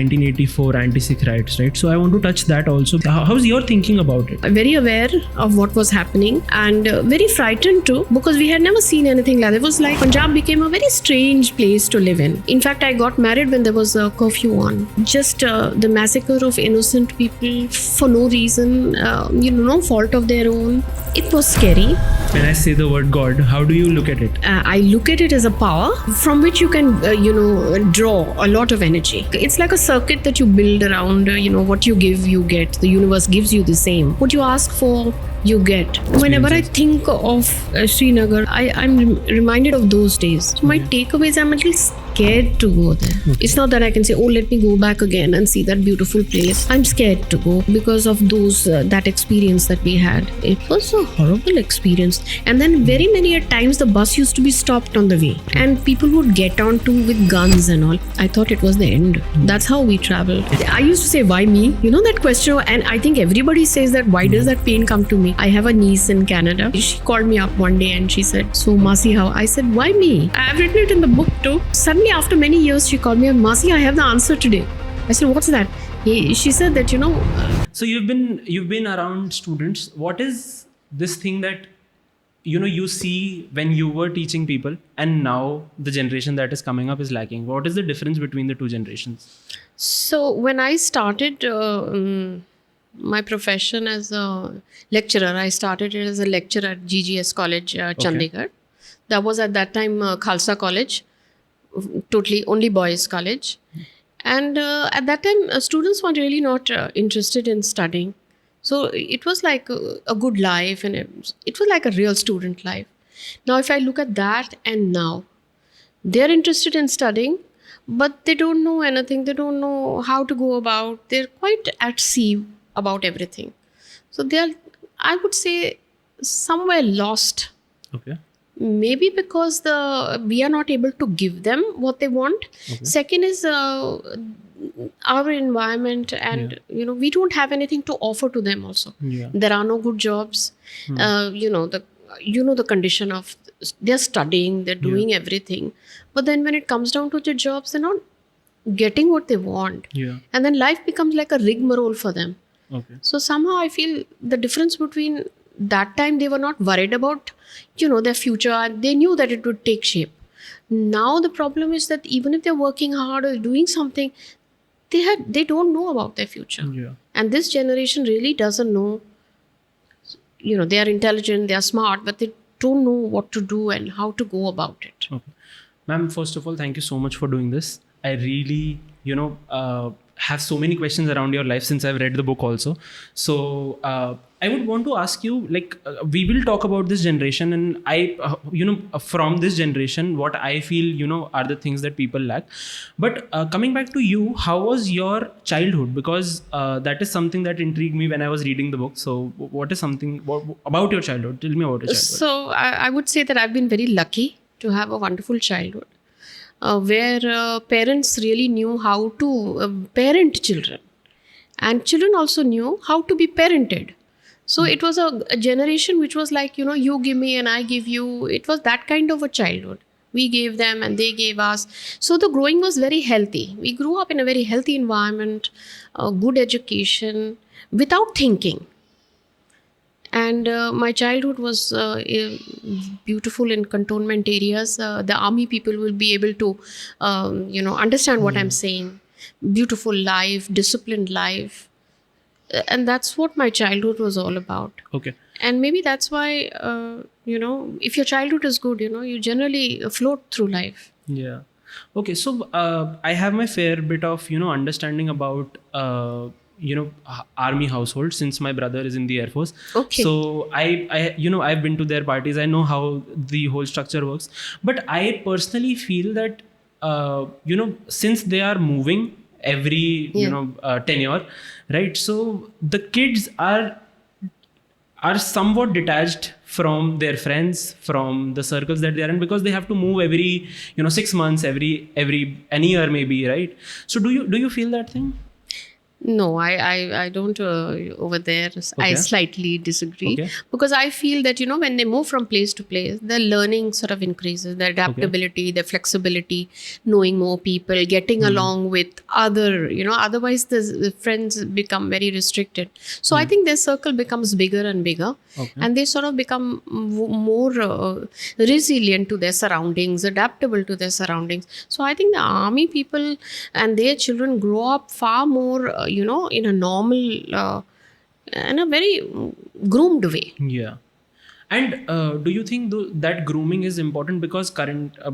1984 Anti-Sikh Riots, right? So I want to touch that also. How's your thinking about it? I'm very aware of what was happening and very frightened too, because we had never seen anything like that. It was like Punjab became a very strange place to live in. In fact, I got married when there was a curfew on. Just the massacre of innocent people for no reason, no fault of their own. It was scary. When I say the word God, how do you look at it? I look at it as a power from which you can, draw a lot of energy. It's like a circuit that you build around, what you give, you get. The universe gives you the same. What you ask for, you get. Whenever I think of Srinagar, I'm reminded of those days. So my takeaways, I'm a little scared to go there. Okay. It's not that I can say, let me go back again and see that beautiful place. I'm scared to go because of that experience that we had. It was a horrible experience. And then very many at times the bus used to be stopped on the way and people would get onto with guns and all. I thought it was the end. That's how we traveled. I used to say, why me? You know that question, and I think everybody says that, why does that pain come to me? I have a niece in Canada. She called me up one day and she said, so Masi, how? I said, why me? I've written it in the book too. Suddenly after many years, she called me up, Masi, I have the answer today. I said, what's that? She said that, So you've been around students. What is this thing that you see when you were teaching people and now the generation that is coming up is lacking? What is the difference between the two generations? So when I started my profession as a lecturer, I started it as a lecturer at GGS College, Chandigarh. Okay. That was at that time Khalsa College, totally only boys college. And at that time, students were really not interested in studying. So it was like a good life, and it was like a real student life. Now, if I look at that and now, they're interested in studying, but they don't know anything. They don't know how to go about. They're quite at sea about everything. So they are, I would say, somewhere lost. Okay. Maybe because we are not able to give them what they want. Okay. Second is our environment, and we don't have anything to offer to them also. Yeah. There are no good jobs. The condition of they're studying, they're doing everything, but then when it comes down to the jobs, they're not getting what they want. Yeah. And then life becomes like a rigmarole for them. Okay. So somehow I feel the difference between that time, they were not worried about their future, and they knew that it would take shape. Now the problem is that even if they're working hard or doing something, they don't know about their future. Yeah. And this generation really doesn't know. They are intelligent, they are smart, but they don't know what to do and how to go about it. Okay. Ma'am, first of all, thank you so much for doing this. I really, have so many questions around your life since I've read the book also. So I would want to ask you, we will talk about this generation, and I, from this generation, what I feel, are the things that people lack. But coming back to you, how was your childhood? Because that is something that intrigued me when I was reading the book. So what is something about your childhood? Tell me about your childhood. So I would say that I've been very lucky to have a wonderful childhood. Where parents really knew how to parent children, and children also knew how to be parented. So it was a generation which was like, you give me and I give you. It was that kind of a childhood. We gave them and they gave us. So the growing was very healthy. We grew up in a very healthy environment, good education, without thinking. And my childhood was beautiful in cantonment areas. The army people will be able to, understand what I'm saying. Beautiful life, disciplined life. And that's what my childhood was all about. Okay. And maybe that's why, if your childhood is good, you generally float through life. Yeah. Okay. So I have my fair bit of, understanding about army household, since my brother is in the Air Force. Okay. So I've been to their parties. I know how the whole structure works. But I personally feel that, since they are moving every, tenure, right? So the kids are somewhat detached from their friends, from the circles that they are in, because they have to move every, 6 months, every an year maybe, right? So do you feel that thing? No, I don't over there. I Okay. slightly disagree Okay. because I feel that, when they move from place to place, their learning sort of increases, their adaptability, their flexibility, knowing more people, getting along with other, otherwise the friends become very restricted. So I think their circle becomes bigger and bigger, Okay. and they sort of become more resilient to their surroundings, adaptable to their surroundings. So I think the army people and their children grow up far more, in a normal, in a very groomed way. Yeah. And do you think that grooming is important because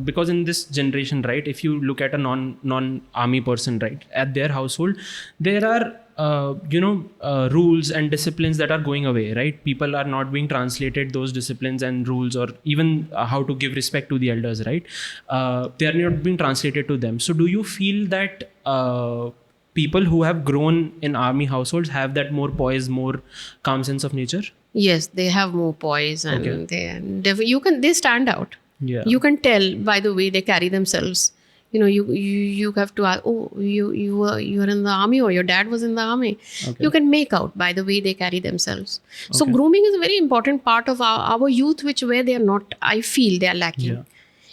because in this generation, right? If you look at a non army person, right, at their household, there are rules and disciplines that are going away, right? People are not being translated those disciplines and rules, or even how to give respect to the elders, right? They are not being translated to them. So do you feel that people who have grown in army households have that more poise, more calm sense of nature? Yes, they have more poise, and Okay. they stand out. Yeah. You can tell by the way they carry themselves. You have to ask, oh, you are in the army, or your dad was in the army. Okay. You can make out by the way they carry themselves. So Okay. grooming is a very important part of our youth, where they are not. I feel they are lacking. Yeah.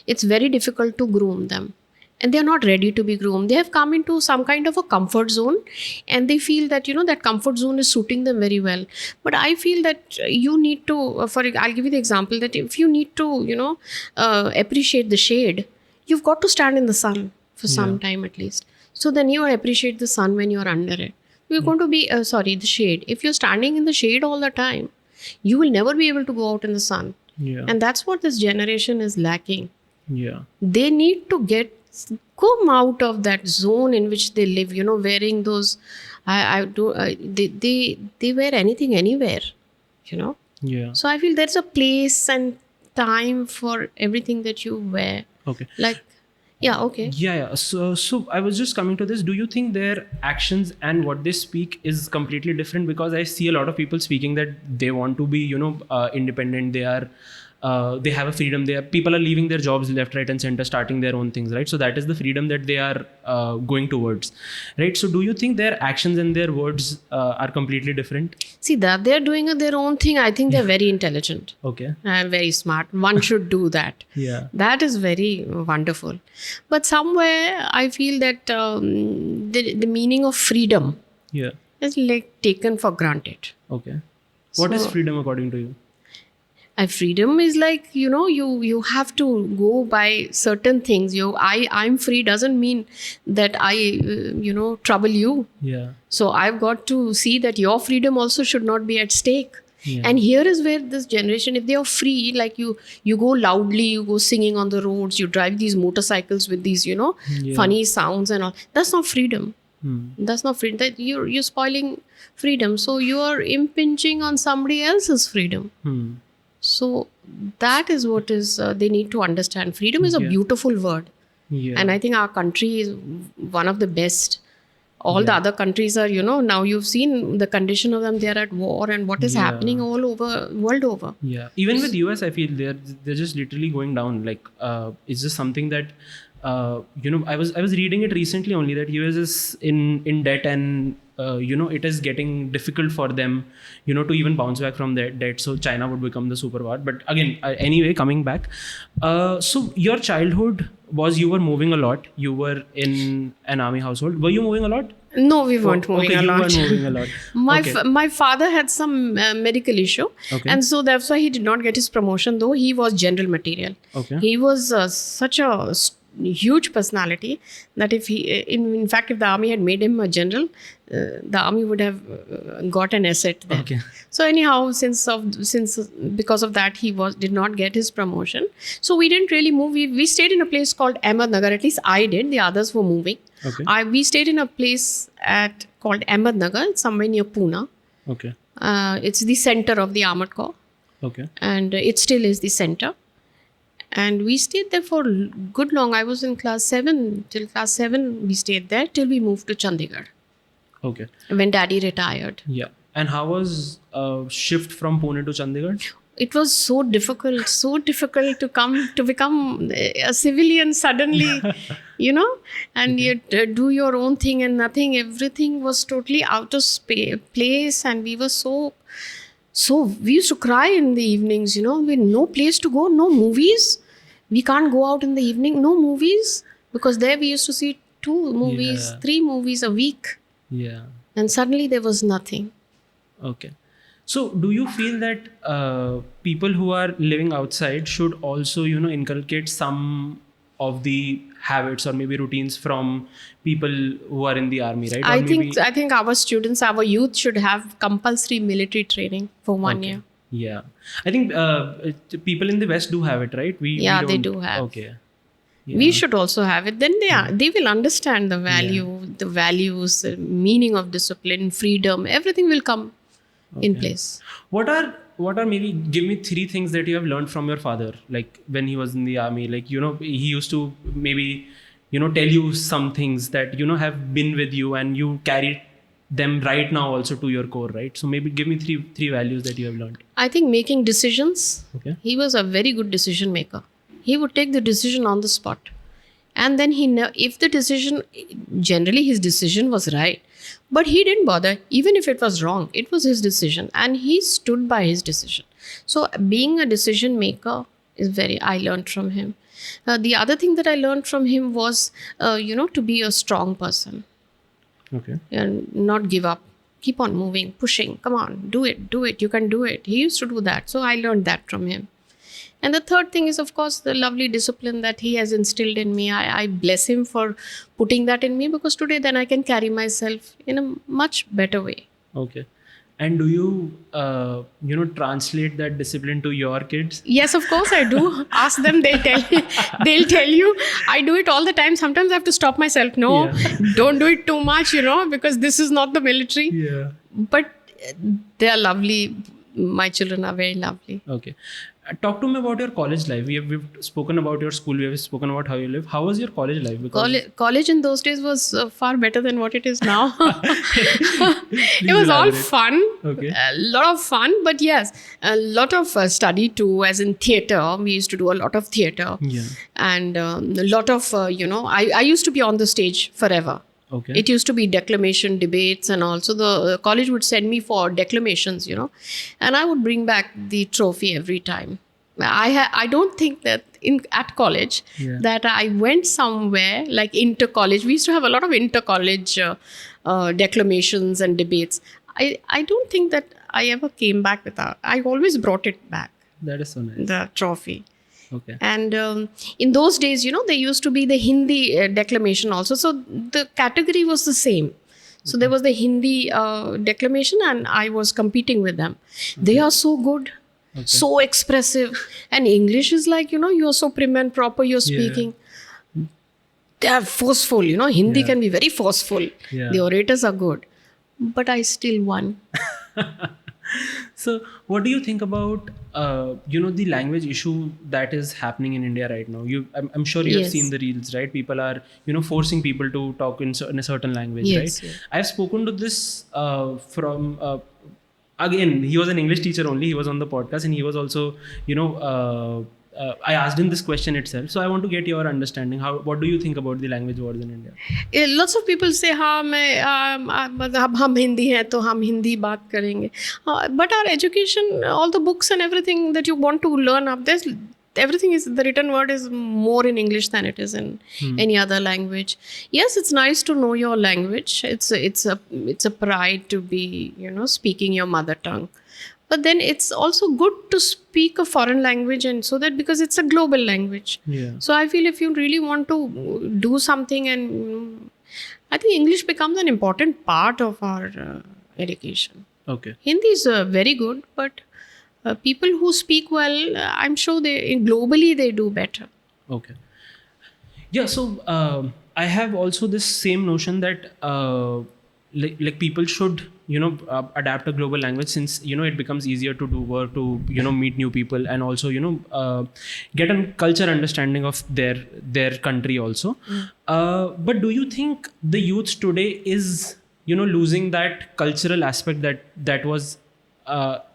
It's very difficult to groom them, and they're not ready to be groomed. They have come into some kind of a comfort zone, and they feel that, that comfort zone is suiting them very well. But I feel that you need to, I'll give you the example that if you need to, appreciate the shade, you've got to stand in the sun for some time at least. So then you appreciate the sun when you're under it. You're going to be the shade. If you're standing in the shade all the time, you will never be able to go out in the sun. Yeah. And that's what this generation is lacking. Yeah. They need to come out of that zone in which they live, wearing those, they wear anything anywhere, Yeah. so I feel there's a place and time for everything that you wear. Okay. Like, yeah, okay. Yeah. So I was just coming to this. Do you think their actions and what they speak is completely different? Because I see a lot of people speaking that they want to be, independent. They have a freedom. People are leaving their jobs left, right, and center, starting their own things, right? So that is the freedom that they are going towards, right? So do you think their actions and their words are completely different? See, that they're doing their own thing. I think they're very intelligent Okay. and very smart. One should do that. Yeah. That is very wonderful. But somewhere I feel that the meaning of freedom Yeah. is like taken for granted. Okay. What is So- freedom according to you? And freedom is like, you have to go by certain things. I'm free doesn't mean that I trouble you. Yeah. So I've got to see that your freedom also should not be at stake. Yeah. And here is where this generation, if they are free, like you go loudly, you go singing on the roads, you drive these motorcycles with these, Yeah. funny sounds and all. That's not freedom. Hmm. That's not freedom. That you're spoiling freedom. So you are impinging on somebody else's freedom. Hmm. So that is what is they need to understand. Freedom is a Yeah. beautiful word. Yeah. And I think our country is one of the best. All the other countries are, now you've seen the condition of them. They're at war, and what is Yeah. happening all over, world over. Yeah, even with US, I feel they're just literally going down. Like, it's just something that I was reading it recently only, that US is in debt, and it is getting difficult for them, to even bounce back from that debt. So China would become the superpower. But again, anyway, coming back, so your childhood was, you were moving a lot. You were in an army household. Were you moving a lot? No, we weren't moving Okay, a you lot. were moving a lot. Okay. My father had some medical issue, Okay. and so that's why he did not get his promotion, though he was general material. Okay. He was such a huge personality that if in fact, if the army had made him a general, the army would have got an asset there. Okay. So anyhow, since because of that, he did not get his promotion. So we didn't really move. We stayed in a place called Ahmednagar. At least I did. The others were moving. Okay. We stayed in a place called Ahmednagar. It's somewhere near Pune. Okay. It's the center of the Armored Corps, Okay. and it still is the center. And we stayed there for good long. I was in class 7. Till class 7, we stayed there till we moved to Chandigarh Okay. when Daddy retired. Yeah. And how was shift from Pune to Chandigarh? It was so difficult to become a civilian suddenly, and you do your own thing and nothing, everything was totally out of place, and we were so we used to cry in the evenings, with no place to go, no movies. We can't go out in the evening, no movies, because there we used to see 2 movies, 3 movies a week. Yeah. And suddenly there was nothing. Okay. So do you feel that people who are living outside should also, inculcate some of the habits or maybe routines from people who are in the army, right? I think our students, our youth should have compulsory military training for 1 year. Yeah. I think people in the West do have it, right? They do have. Okay. Yeah. We should also have it. Then they will understand the value, the values, the meaning of discipline, freedom, everything will come in place. What are maybe, give me 3 things that you have learned from your father, like when he was in the army, like, he used to maybe, tell you some things that, have been with you and you carry them right now also to your core, right? So maybe give me three values that you have learned. I think making decisions. Okay. He was a very good decision maker. He would take the decision on the spot. And then if the decision, generally his decision was right, but he didn't bother. Even if it was wrong, it was his decision and he stood by his decision. So being a decision maker is I learned from him. The other thing that I learned from him was, to be a strong person. Okay. And not give up. Keep on moving, pushing. Come on, do it. You can do it. He used to do that. So I learned that from him. And the third thing is, of course, the lovely discipline that he has instilled in me. I bless him for putting that in me, because today then I can carry myself in a much better way. Okay. And do you, translate that discipline to your kids? Yes, of course I do. Ask them, they'll tell you. I do it all the time. Sometimes I have to stop myself. No, don't do it too much, because this is not the military. Yeah. But they are lovely. My children are very lovely. Okay. Talk to me about your college life. We've spoken about your school. We have spoken about how you live. How was your college life? Because college in those days was far better than what it is now. It was all fun. Okay. A lot of fun. But yes, a lot of study too, as in theatre. We used to do a lot of theatre. Yeah. And a lot of, I used to be on the stage forever. Okay. It used to be declamation debates, and also the college would send me for declamations, and I would bring back the trophy every time. I don't think that at college that I went somewhere like inter-college. We used to have a lot of inter-college declamations and debates. I don't think that I ever came back with that. I always brought it back. That is so nice. The trophy. Okay. And in those days, there used to be the Hindi declamation also. So the category was the same. So there was the Hindi declamation, and I was competing with them. Okay. They are so good, so expressive. And English is like, you are so prim and proper, you're speaking. Yeah. They are forceful, Hindi can be very forceful. Yeah. The orators are good. But I still won. So what do you think about, the language issue that is happening in India right now? I'm sure you have seen the reels, right? People are, forcing people to talk in a certain language, right? Yes. I've spoken to this from, again, he was an English teacher only. He was on the podcast, and he was also, I asked him this question itself. So I want to get your understanding. What do you think about the language wars in India? Lots of people say, हम हिंदी हैं तो हम हिंदी बात करेंगे. But our education, all the books and everything that you want to learn up, the written word is more in English than it is in any other language. Yes, it's nice to know your language. It's a pride to be, speaking your mother tongue. But then it's also good to speak a foreign language, and so that, because it's a global language. Yeah. So I feel if you really want to do something, and I think English becomes an important part of our education. Okay. Hindi is very good, but people who speak well, I'm sure globally they do better. Okay. Yeah. So I have also this same notion that like people should adapt a global language, since it becomes easier to do work, to meet new people, and also get a culture understanding of their country also. But do you think the youth today is losing that cultural aspect that was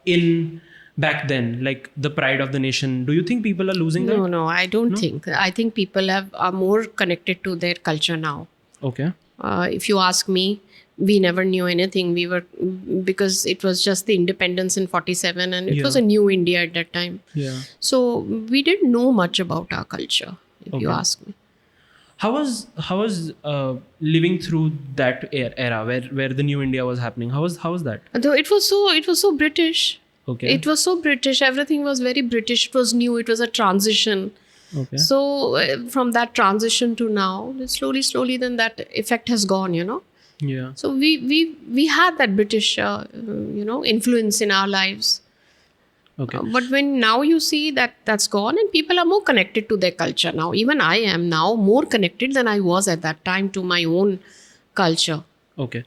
in back then, like the pride of the nation? Do you think people are losing that? No, I don't think. I think people are more connected to their culture now. Okay. If you ask me, we never knew anything. We were, because it was just the independence in 47 and it was a new India at that time. Yeah. So we didn't know much about our culture, if you ask me. How was living through that era where the new India was happening? How was that? Though it was so British. Okay. It was so British. Everything was very British. It was new. It was a transition. Okay. So from that transition to now, slowly, then that effect has gone. Yeah. So we had that British, influence in our lives. Okay. But when now you see that that's gone and people are more connected to their culture now. Even I am now more connected than I was at that time to my own culture. Okay.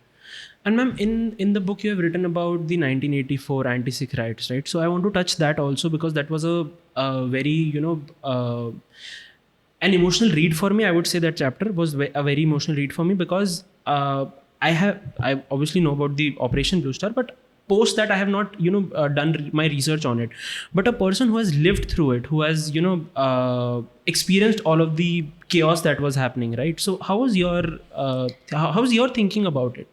And ma'am, in the book you have written about the 1984 Anti-Sikh Riots, right? So I want to touch that also because that was a very, an emotional read for me. I would say that chapter was a very emotional read for me because I obviously know about the Operation Blue Star, but post that I have not done my research on it. But a person who has lived through it, who has experienced all of the chaos that was happening, right? So how was your thinking about it?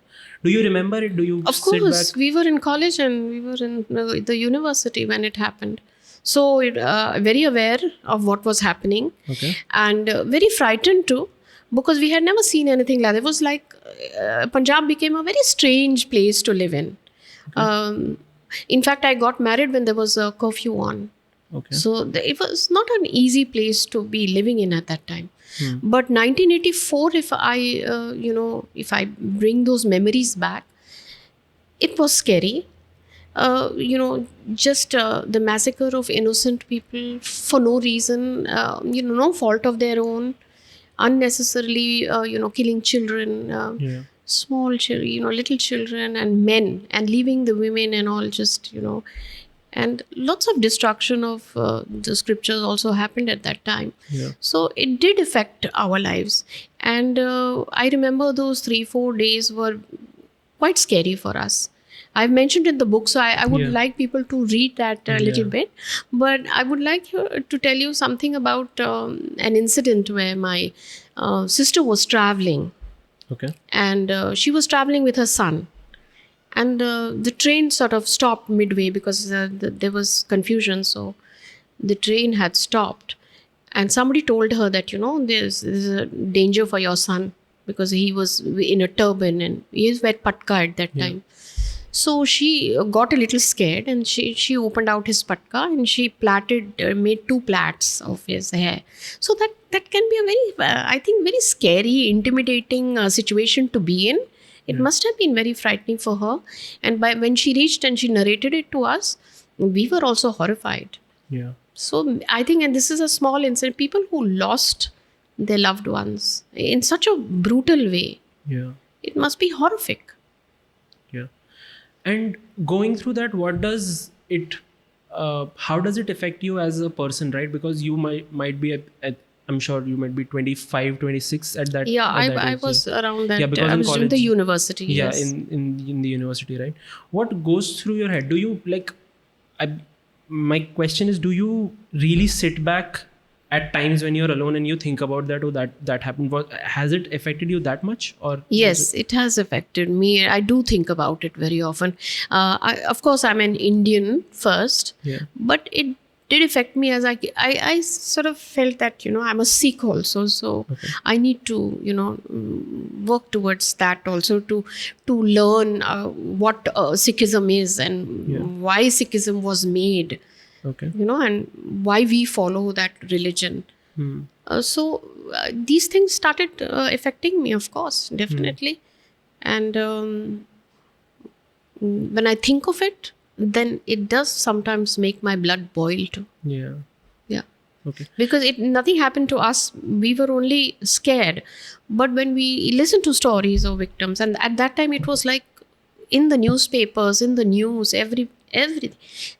Do you remember it? Do you Of sit course, back? we were in college and we were in the university when it happened. So very aware of what was happening. Okay. And very frightened too, because we had never seen anything like that. It was like Punjab became a very strange place to live in. In fact, I got married when there was a curfew on. Okay. So it was not an easy place to be living in at that time. But 1984, if I bring those memories back, it was scary. Just the massacre of innocent people for no reason, no fault of their own, unnecessarily, killing children, Yeah. small children, little children and men, and leaving the women and all, just, and lots of destruction of the scriptures also happened at that time. Yeah. So it did affect our lives. And I remember those 3-4 days were quite scary for us. I've mentioned in the book, so I would like people to read that a little bit. But I would like to tell you something about an incident where my sister was traveling. Okay. And she was traveling with her son. And the train sort of stopped midway because there was confusion. So the train had stopped. And somebody told her that, there's a danger for your son because he was in a turban and he was wearing patka at that time. So she got a little scared and she opened out his patka and she made 2 plaits of his hair. So that can be a very, I think, very scary, intimidating situation to be in. It must have been very frightening for her. And when she reached and she narrated it to us, we were also horrified. Yeah. So I think, and this is a small incident, people who lost their loved ones in such a brutal way. Yeah. It must be horrific. Yeah. And going through that, what does it, how does it affect you as a person, right? Because you might be I'm sure you might be 25, 26 at that. Yeah, at that I age, was around that. Yeah, because I in was doing college, the university. Yeah, Yes. in the university, right? What goes through your head? Do you my question is, do you really sit back at times when you're alone and you think about that, or that happened? Has it affected you that much? Or Yes, it has affected me. I do think about it very often. Of course, I'm an Indian first, but it did affect me as I sort of felt that, I'm a Sikh also. So I need to, work towards that also to learn what Sikhism is and why Sikhism was made. Okay. And why we follow that religion. So these things started affecting me, of course, definitely. And when I think of it, then it does sometimes make my blood boil too. Yeah. Yeah. Okay. Because nothing happened to us. We were only scared. But when we listen to stories of victims, and at that time it was like in the newspapers, in the news, everything.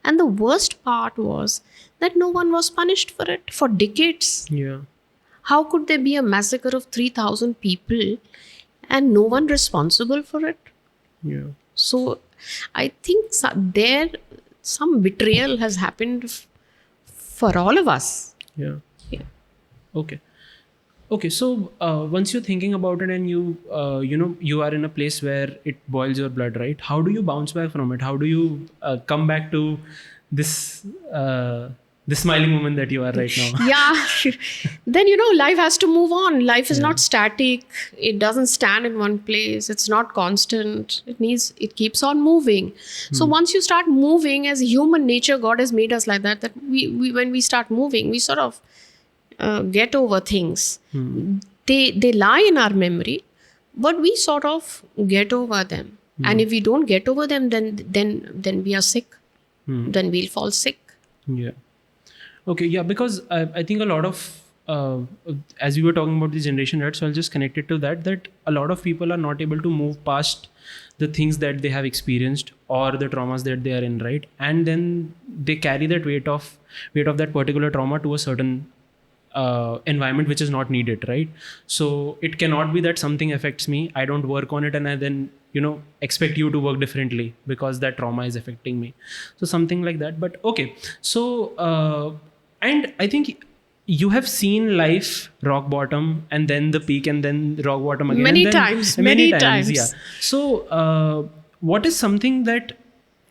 And the worst part was that no one was punished for it for decades. Yeah. How could there be a massacre of 3,000 people and no one responsible for it? Yeah. So I think there some betrayal has happened for all of us. Yeah. Yeah. Okay. So once you're thinking about it and you are in a place where it boils your blood, right? How do you bounce back from it? How do you come back to this this smiling woman that you are right now? Yeah. Then, life has to move on. Life is not static. It doesn't stand in one place. It's not constant. It keeps on moving. So once you start moving, as human nature, God has made us like that we when we start moving, we sort of get over things. They lie in our memory, but we sort of get over them. And if we don't get over them, then we are sick. Then we'll fall sick. Yeah. Okay. Yeah. Because I think a lot of as we were talking about the generation, right? So I'll just connect it to that a lot of people are not able to move past the things that they have experienced or the traumas that they are in, right? And then they carry that weight of that particular trauma to a certain environment which is not needed, right? So it cannot be that something affects me, I don't work on it, and I then expect you to work differently because that trauma is affecting me. So something like that. But okay, so and I think you have seen life rock bottom and then the peak and then rock bottom again. Many and then, times, many times. Yeah. So what is something that,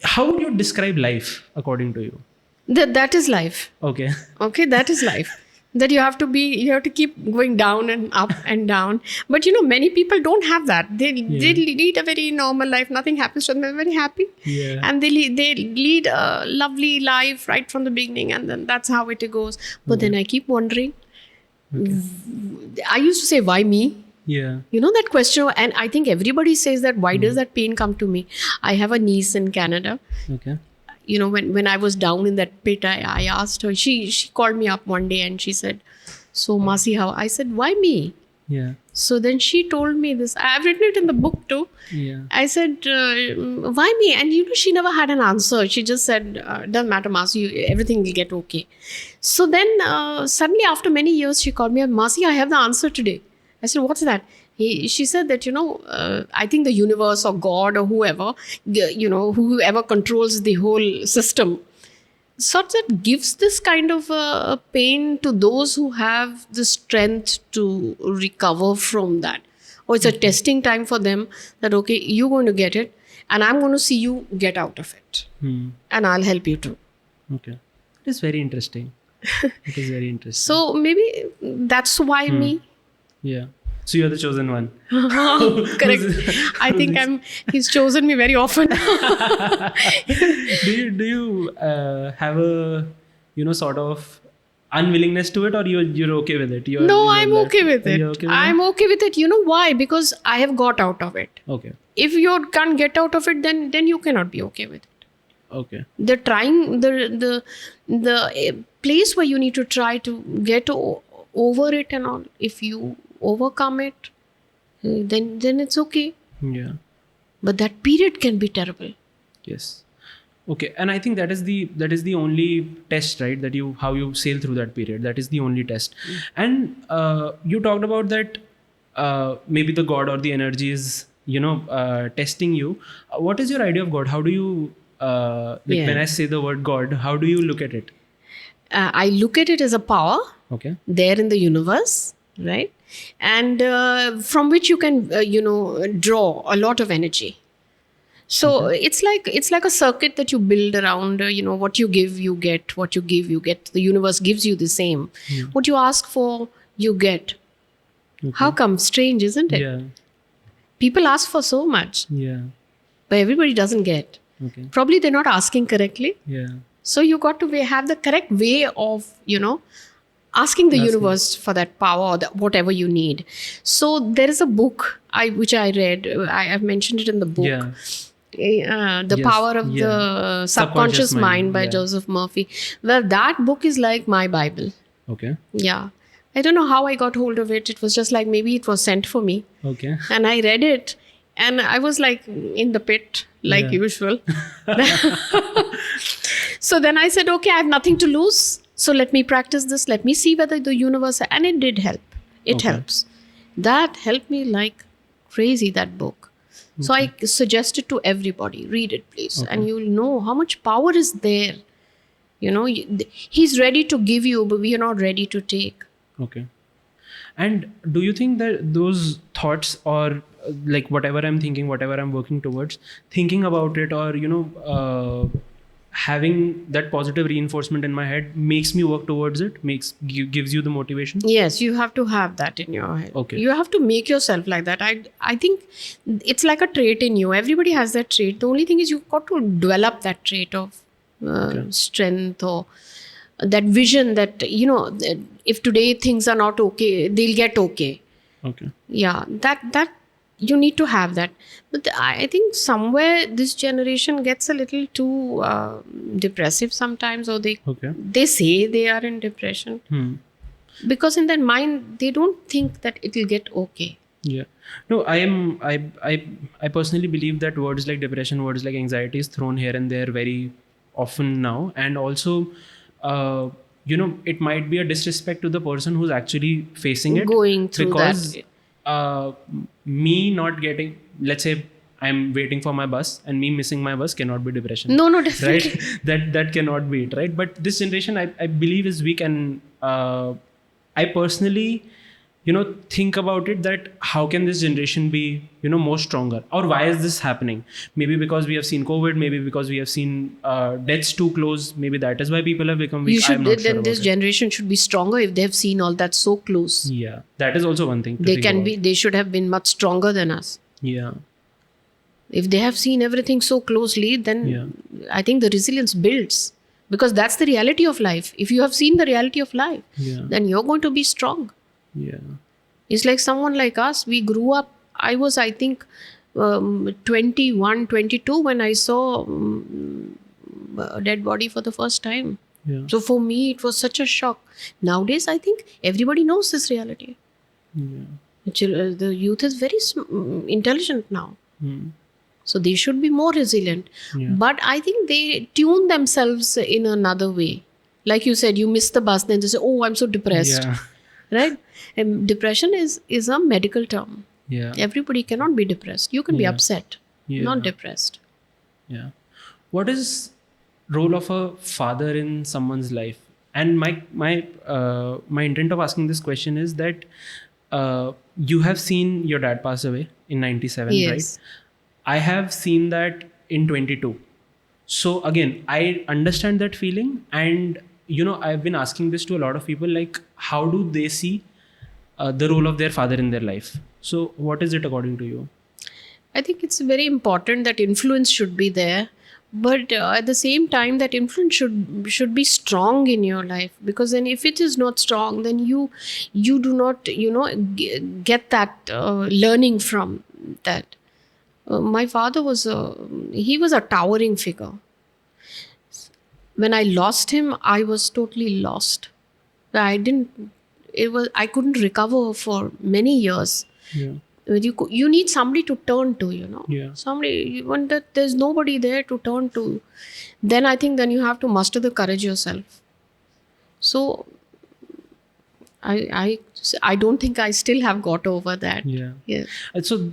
how would you describe life according to you? That is life. Okay, that is life. That you have to keep going down and up and down. But many people don't have that. They lead a very normal life. Nothing happens to them. They're very happy. Yeah. And they lead a lovely life right from the beginning. And then that's how it goes. But then I keep wondering. Okay. I used to say, why me? Yeah. That question. And I think everybody says that, why does that pain come to me? I have a niece in Canada. Okay. When I was down in that pit, I asked her, she called me up one day and she said, so Masi, how? I said, why me? Yeah. So then she told me this. I've written it in the book too. Yeah. I said, why me? And she never had an answer. She just said, doesn't matter, Masi, everything will get okay. So then suddenly after many years, she called me up, Masi, I have the answer today. I said, what's that? She said that, I think the universe or God or whoever, whoever controls the whole system, sort of gives this kind of pain to those who have the strength to recover from that. Or it's a testing time for them that, okay, you're going to get it and I'm going to see you get out of it. And I'll help you too. Okay. It is very interesting. It is very interesting. So maybe that's why me. Yeah. So you're the chosen one. Correct. I think he's chosen me very often. Do you have a sort of unwillingness to it, or you're okay with it? No, I'm okay with it. Okay with I'm okay with it. You know why? Because I have got out of it. Okay. If you can't get out of it, then you cannot be okay with it. Okay. The place where you need to try to get over it and all, if you overcome it, then it's okay. Yeah. But that period can be terrible. Yes. Okay. And I think that is the only test, right? How you sail through that period. That is the only test. And you talked about that maybe the God or the energy is testing you. What is your idea of God? How do you when I say the word God, how do you look at it? I look at it as a power. Okay. There in the universe, right? And from which you can draw a lot of energy. So it's like a circuit that you build around. What you give, you get. What you give, you get. The universe gives you the same. What you ask for, you get. Okay. How come? Strange, isn't it? Yeah. People ask for so much. Yeah. But everybody doesn't get. Okay. Probably they're not asking correctly. Yeah. So you got to have the correct way of asking the universe for that power or whatever you need. So there is a book which I read. I've mentioned it in the book. Yeah. The Power of the Subconscious Mind by Joseph Murphy. Well, that book is like my Bible. Okay. Yeah. I don't know how I got hold of it. It was just like maybe it was sent for me. Okay. And I read it and I was like in the pit like usual. So then I said, okay, I have nothing to lose. So let me practice this. Let me see whether the universe... And it did help. It helps. That helped me like crazy, that book. So I suggest it to everybody. Read it, please. And you'll know how much power is there. He's ready to give you, but we are not ready to take. Okay. And do you think that those thoughts, or like whatever I'm thinking, whatever I'm working towards, thinking about it, or having that positive reinforcement in my head makes me work towards it, gives you the motivation? Yes, you have to have that in your head. Okay. You have to make yourself like that. I think it's like a trait in you. Everybody has that trait. The only thing is you've got to develop that trait of strength, or that vision that, if today things are not okay, they'll get okay. Okay. Yeah, that you need to have that. But I think somewhere this generation gets a little too depressive sometimes, or they say they are in depression. Because in their mind they don't think that it will get okay. Yeah. No, I personally believe that words like depression, words like anxiety is thrown here and there very often now, and also it might be a disrespect to the person who's actually facing it, going through because that. Me not getting, let's say I'm waiting for my bus and me missing my bus cannot be depression. No, definitely. Right? That cannot be it, right? But this generation, I believe, is weak, and I personally think about it, that how can this generation be more stronger, or why is this happening? Maybe because we have seen COVID, maybe because we have seen deaths too close, maybe that is why people have become weak. I'm not sure about this generation should be stronger if they have seen all that so close. Yeah, that is also one thing they should have been much stronger than us. Yeah. If they have seen everything so closely, then I think the resilience builds, because that's the reality of life. If you have seen the reality of life, then you're going to be strong. Yeah. It's like someone like us. We grew up. I was, I think, 21, 22 when I saw a dead body for the first time. Yeah. So for me, it was such a shock. Nowadays, I think everybody knows this reality. Yeah. The youth is very intelligent now. So they should be more resilient. Yeah. But I think they tune themselves in another way. Like you said, you miss the bus, then they say, oh, I'm so depressed. Yeah. Right? And depression is a medical term. Yeah. Everybody cannot be depressed. You can be upset, not depressed. Yeah. What is role of a father in someone's life? And my intent of asking this question is that you have seen your dad pass away in 97, right? I have seen that in 22. So again, I understand that feeling, and I've been asking this to a lot of people, like, how do they see the role of their father in their life? So what is it according to you? I think it's very important that influence should be there, but at the same time that influence should be strong in your life, because then if it is not strong, then you do not get that learning from that. My father was a towering figure. When I lost him, I was totally lost. I couldn't recover for many years. Yeah. You need somebody to turn to, Yeah. Somebody, when there's nobody there to turn to, then I think then you have to muster the courage yourself. So I don't think I still have got over that. Yeah. So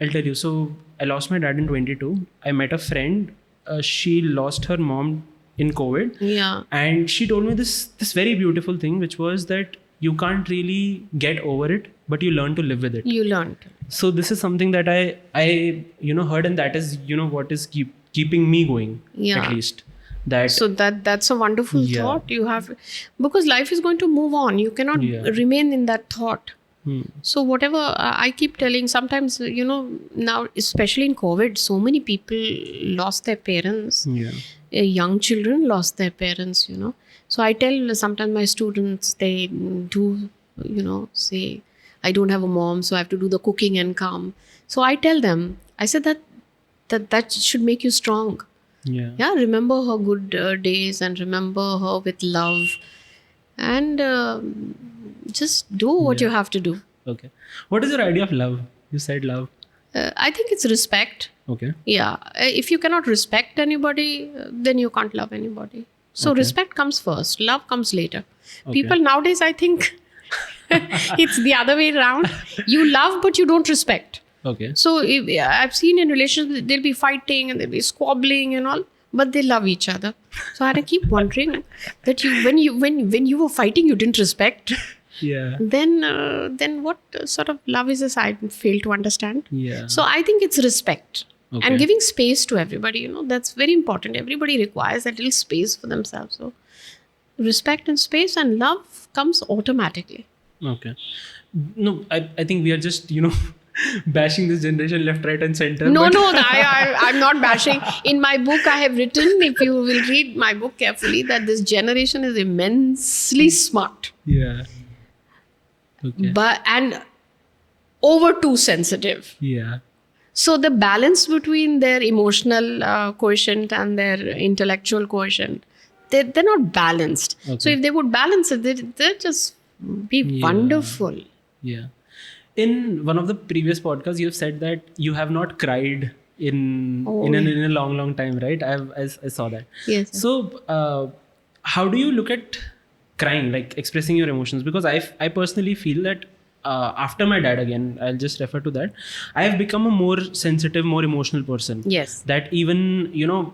I'll tell you. So I lost my dad in 22. I met a friend. She lost her mom in COVID. Yeah. And she told me this very beautiful thing, which was that you can't really get over it, but you learn to live with it. You learned. So this is something that I heard, and that is what is keeping me going. Yeah. At least. So that's a wonderful thought. You have, because life is going to move on. You cannot remain in that thought. So whatever I keep telling, sometimes now, especially in COVID, so many people lost their parents. Young children lost their parents. So I tell sometimes my students, they do say, I don't have a mom, so I have to do the cooking and come. So I tell them, I said that should make you strong. Yeah, remember her good days and remember her with love, and just do what you have to do. Okay. What is your idea of love? You said love. I think it's respect. Okay. Yeah. If you cannot respect anybody, then you can't love anybody. So respect comes first. Love comes later. People nowadays, I think, it's the other way around. You love, but you don't respect. Okay. So I've seen in relationships, they'll be fighting and they'll be squabbling and all, but they love each other. So I had to keep wondering that when you were fighting, you didn't respect. Yeah. Then what sort of love is this? I fail to understand. Yeah. So I think it's respect Okay. and giving space to everybody. That's very important. Everybody requires that little space for themselves. So respect and space and love comes automatically. Okay. No, I think we are just, bashing this generation left, right, and center. No, but- I'm not bashing. In my book, I have written, if you will read my book carefully, that this generation is immensely smart, Yeah. Okay. and over too sensitive. Yeah. So the balance between their emotional quotient and their intellectual quotient, they're not balanced. Okay. So if they would balance it, they'd just be Yeah. wonderful. Yeah. In one of the previous podcasts, you have said that you have not cried in a long time, right? I saw that. Yes. So, how do you look at crying, like expressing your emotions? Because I personally feel that after my dad, again, I'll just refer to that, I have become a more sensitive, more emotional person. Yes. That even,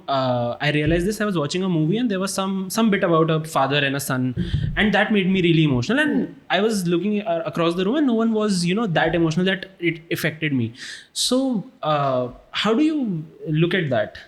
I realized this, I was watching a movie and there was some bit about a father and a son, and that made me really emotional. And I was looking across the room and no one was, that emotional that it affected me. So, how do you look at that?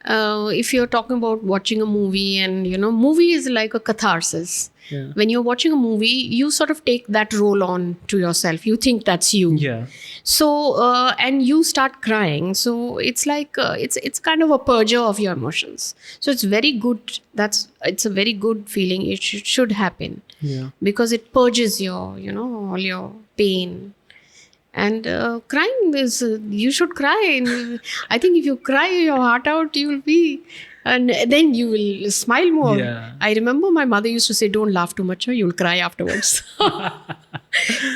If you're talking about watching a movie, and movie is like a catharsis. Yeah. When you're watching a movie, you sort of take that role on to yourself. You think that's you. Yeah. So and you start crying. So it's like it's kind of a purger of your emotions. So it's very good. It's a very good feeling. It should happen. Yeah. Because it purges your all your pain. And crying is, you should cry. And I think if you cry your heart out, you'll be, and then you will smile more. Yeah. I remember my mother used to say, don't laugh too much or you'll cry afterwards.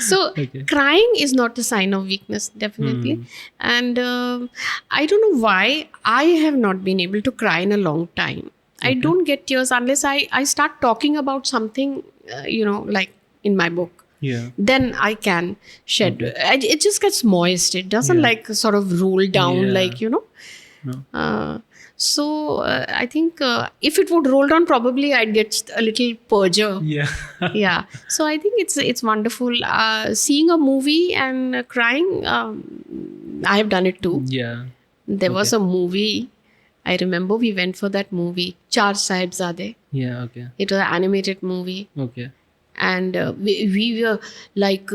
So Okay. crying is not a sign of weakness, definitely. And I don't know why I have not been able to cry in a long time. I don't get tears unless I start talking about something, like in my book. Yeah. Then I can shed. It just gets moist. It doesn't like sort of roll down Yeah. like, No. So I think if it would roll down, probably I'd get a little purger. Yeah. Yeah. So I think it's wonderful. Seeing a movie and crying, I have done it too. Yeah. There was a movie. I remember we went for that movie, Char Sahibzade. Yeah. Okay. It was an animated movie. Okay. And we were like,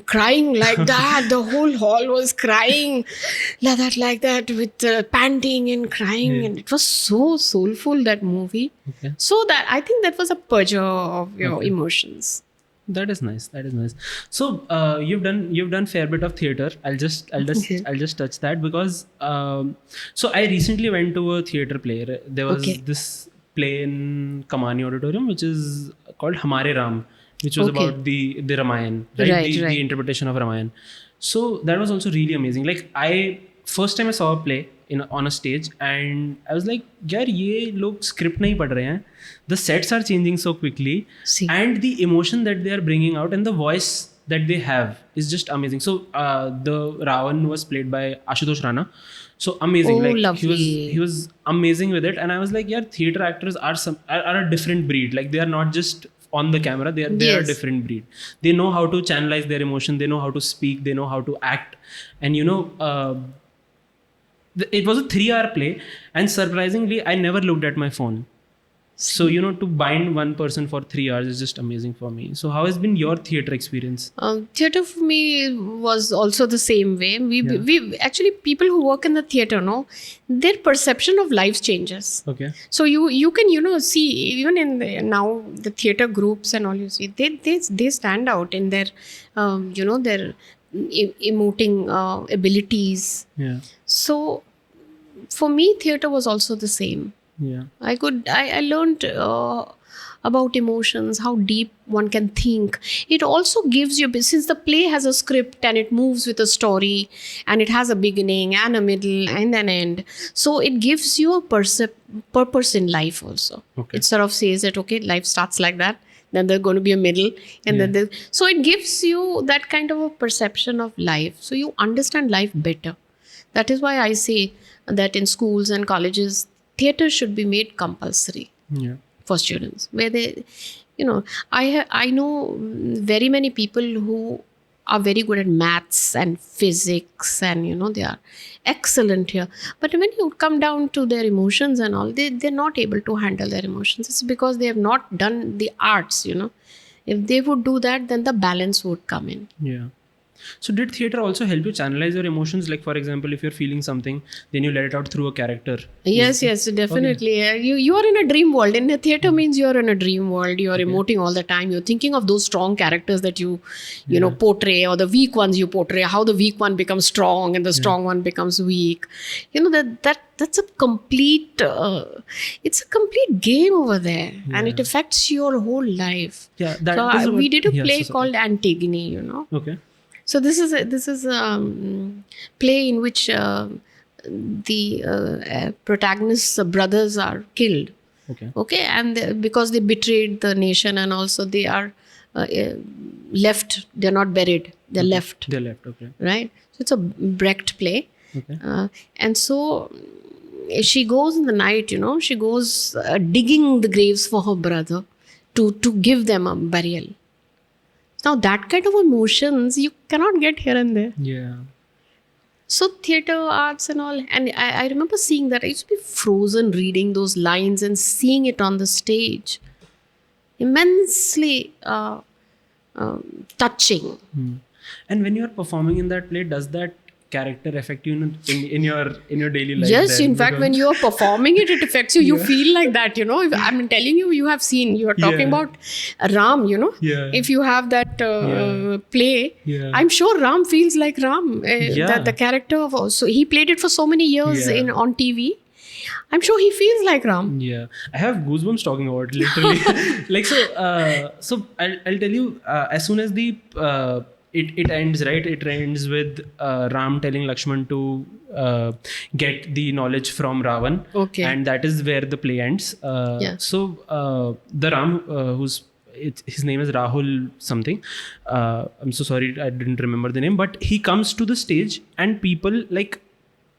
crying like that. The whole hall was crying like that with panting and crying. Yeah. And it was so soulful, that movie. Okay. So that I think that was a purger of your emotions. That is nice. So you've done fair bit of theater. I'll just touch that because so I recently went to a theater play. There was this play in Kamani Auditorium, which is called Hamare Ram, which was about the Ramayana, right? The interpretation of Ramayana. So that was also really amazing. Like first time I saw a play on a stage, and I was like, yaar, ye log script nahi pad rahe hain. The sets are changing so quickly, and the emotion that they are bringing out and the voice that they have is just amazing. So the Ravan was played by Ashutosh Rana. So amazing. Lovely. He was amazing with it. And I was like, yeah, theater actors are a different breed. Like they are not just on the camera, they are a different breed. They know how to channelize their emotion, they know how to speak, they know how to act. And it was a 3-hour play, and surprisingly I never looked at my phone. So, to bind one person for 3 hours is just amazing for me. So how has been your theater experience? Theater for me was also the same way. We actually, people who work in the theater, their perception of life changes. Okay. So you can, see, even in now the theater groups and all, you see, they stand out in their, their emoting abilities. Yeah. So for me, theater was also the same. Yeah. I learned about emotions, how deep one can think. It also gives you, since the play has a script and it moves with a story and it has a beginning and a middle and an end. So it gives you a purpose in life also. Okay. It sort of says that, okay, life starts like that. then there's going to be a middle, and then so it gives you that kind of a perception of life, so you understand life better. That is why I say that in schools and colleges, theatre should be made compulsory for students, where they, I know very many people who are very good at maths and physics, and they are excellent here, but when you come down to their emotions and all, they're not able to handle their emotions. It's because they have not done the arts. If they would do that, then the balance would come in. So did theatre also help you channelize your emotions? Like, for example, if you're feeling something, then you let it out through a character. Yes, definitely. You are in a dream world. In a theatre means you're in a dream world. You're emoting all the time. You're thinking of those strong characters that you know, portray, or the weak ones you portray, how the weak one becomes strong and the strong one becomes weak. That's a complete, it's a complete game over there, and it affects your whole life. We did a play called Antigone, Okay. So this is a play in which the protagonist's brothers are killed. Okay, and because they betrayed the nation, and also they are left. They're not buried. They're left. They're left. Okay. Right. So it's a Brecht play. Okay. And so she goes in the night. She goes digging the graves for her brother to give them a burial. Now, that kind of emotions you cannot get here and there. Yeah. So, theatre, arts and all. And I remember seeing that. I used to be frozen reading those lines and seeing it on the stage. Immensely touching. And when you are performing in that play, does that character affect you in your daily life? Yes, in fact, when you are performing it affects you. You feel like that, I'm telling you, you are talking about Ram, if you have that play, I'm sure Ram feels like Ram. The character so he played it for so many years on TV. I'm sure he feels like Ram. Yeah, I have goosebumps talking about it, literally. Like, so I'll tell you, as soon as the it ends, right? It ends with Ram telling Lakshman to get the knowledge from Ravan. Okay. And that is where the play ends. So the Ram, his name is Rahul something. I'm so sorry, I didn't remember the name. But he comes to the stage, and people, like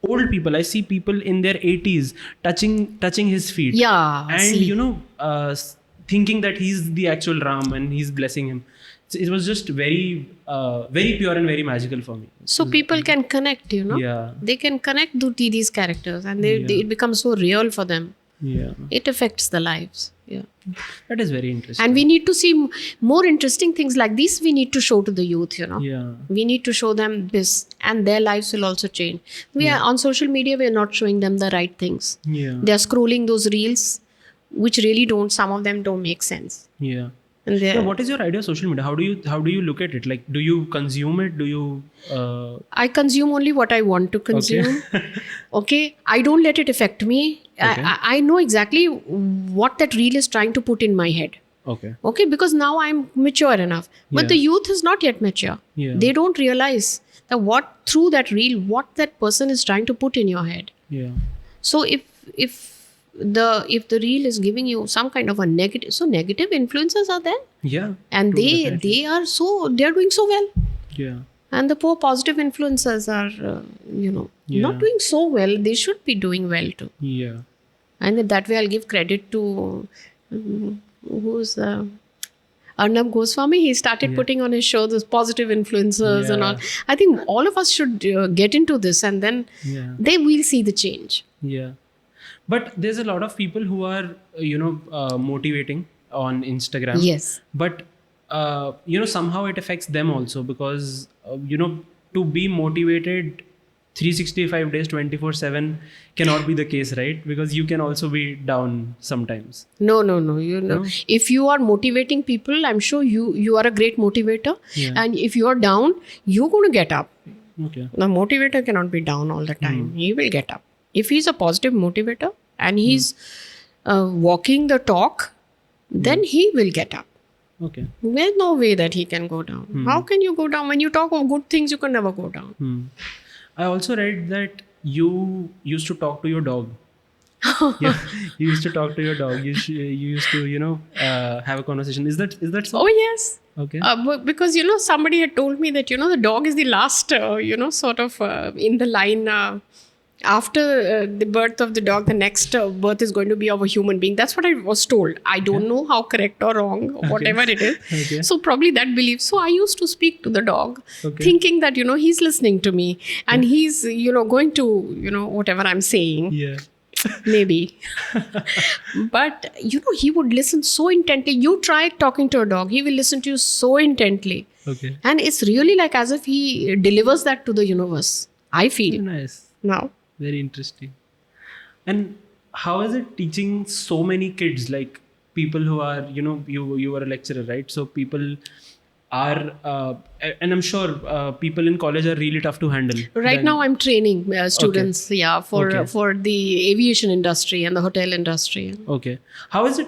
old people, I see people in their 80s touching his feet. Yeah. And thinking that he's the actual Ram and he's blessing him. It was just very pure and very magical for me. So people can connect, Yeah. They can connect to these characters, and it becomes so real for them. Yeah. It affects the lives. Yeah. That is very interesting. And we need to see more interesting things like this. We need to show to the youth, Yeah. We need to show them this, and their lives will also change. We are on social media. We are not showing them the right things. Yeah. They are scrolling those reels, which really some of them don't make sense. Yeah. And what is your idea of social media? How do you look at it? Like, do you consume it? Do you? I consume only what I want to consume. Okay. I don't let it affect me. Okay. I know exactly what that reel is trying to put in my head. Okay. Okay, because now I'm mature enough. But the youth is not yet mature. Yeah. They don't realize that through that reel, what that person is trying to put in your head. Yeah. So if the reel is giving you some kind of a negative, so negative influences are there. Yeah. And they are doing so well. Yeah. And the poor positive influencers are, not doing so well. They should be doing well too. Yeah. And in that way, I'll give credit to who's Arnab Goswami. He started putting on his show those positive influencers and all. I think all of us should get into this, and then they will see the change. Yeah. But there's a lot of people who are, motivating on Instagram. Yes. But, somehow it affects them also, because, to be motivated 365 days, 24/7 cannot be the case, right? Because you can also be down sometimes. No. If you are motivating people, I'm sure you are a great motivator. Yeah. And if you are down, you're going to get up. Okay. The motivator cannot be down all the time. He will get up. If he's a positive motivator and he's walking the talk, then he will get up. Okay. There's no way that he can go down. How can you go down? When you talk of good things, you can never go down. I also read that you used to talk to your dog. you, you used to talk to your dog. You used to, have a conversation. Is that so? Oh, yes. Okay. Because, somebody had told me that, the dog is the last, sort of in the line. After the birth of the dog, the next birth is going to be of a human being. That's what I was told. I don't know how correct or wrong, or whatever it is. Okay. So probably that belief. So I used to speak to the dog, Okay. thinking that, he's listening to me and he's, going to, whatever I'm saying. Yeah. Maybe. But, he would listen so intently. You try talking to a dog, he will listen to you so intently. Okay. And it's really like as if he delivers that to the universe, I feel Nice. now. Very interesting. And how is it teaching so many kids, like people who are, you were a lecturer, right? So people are, and I'm sure people in college are really tough to handle. Right now, I'm training students, for Okay. for the aviation industry and the hotel industry. Okay. How is it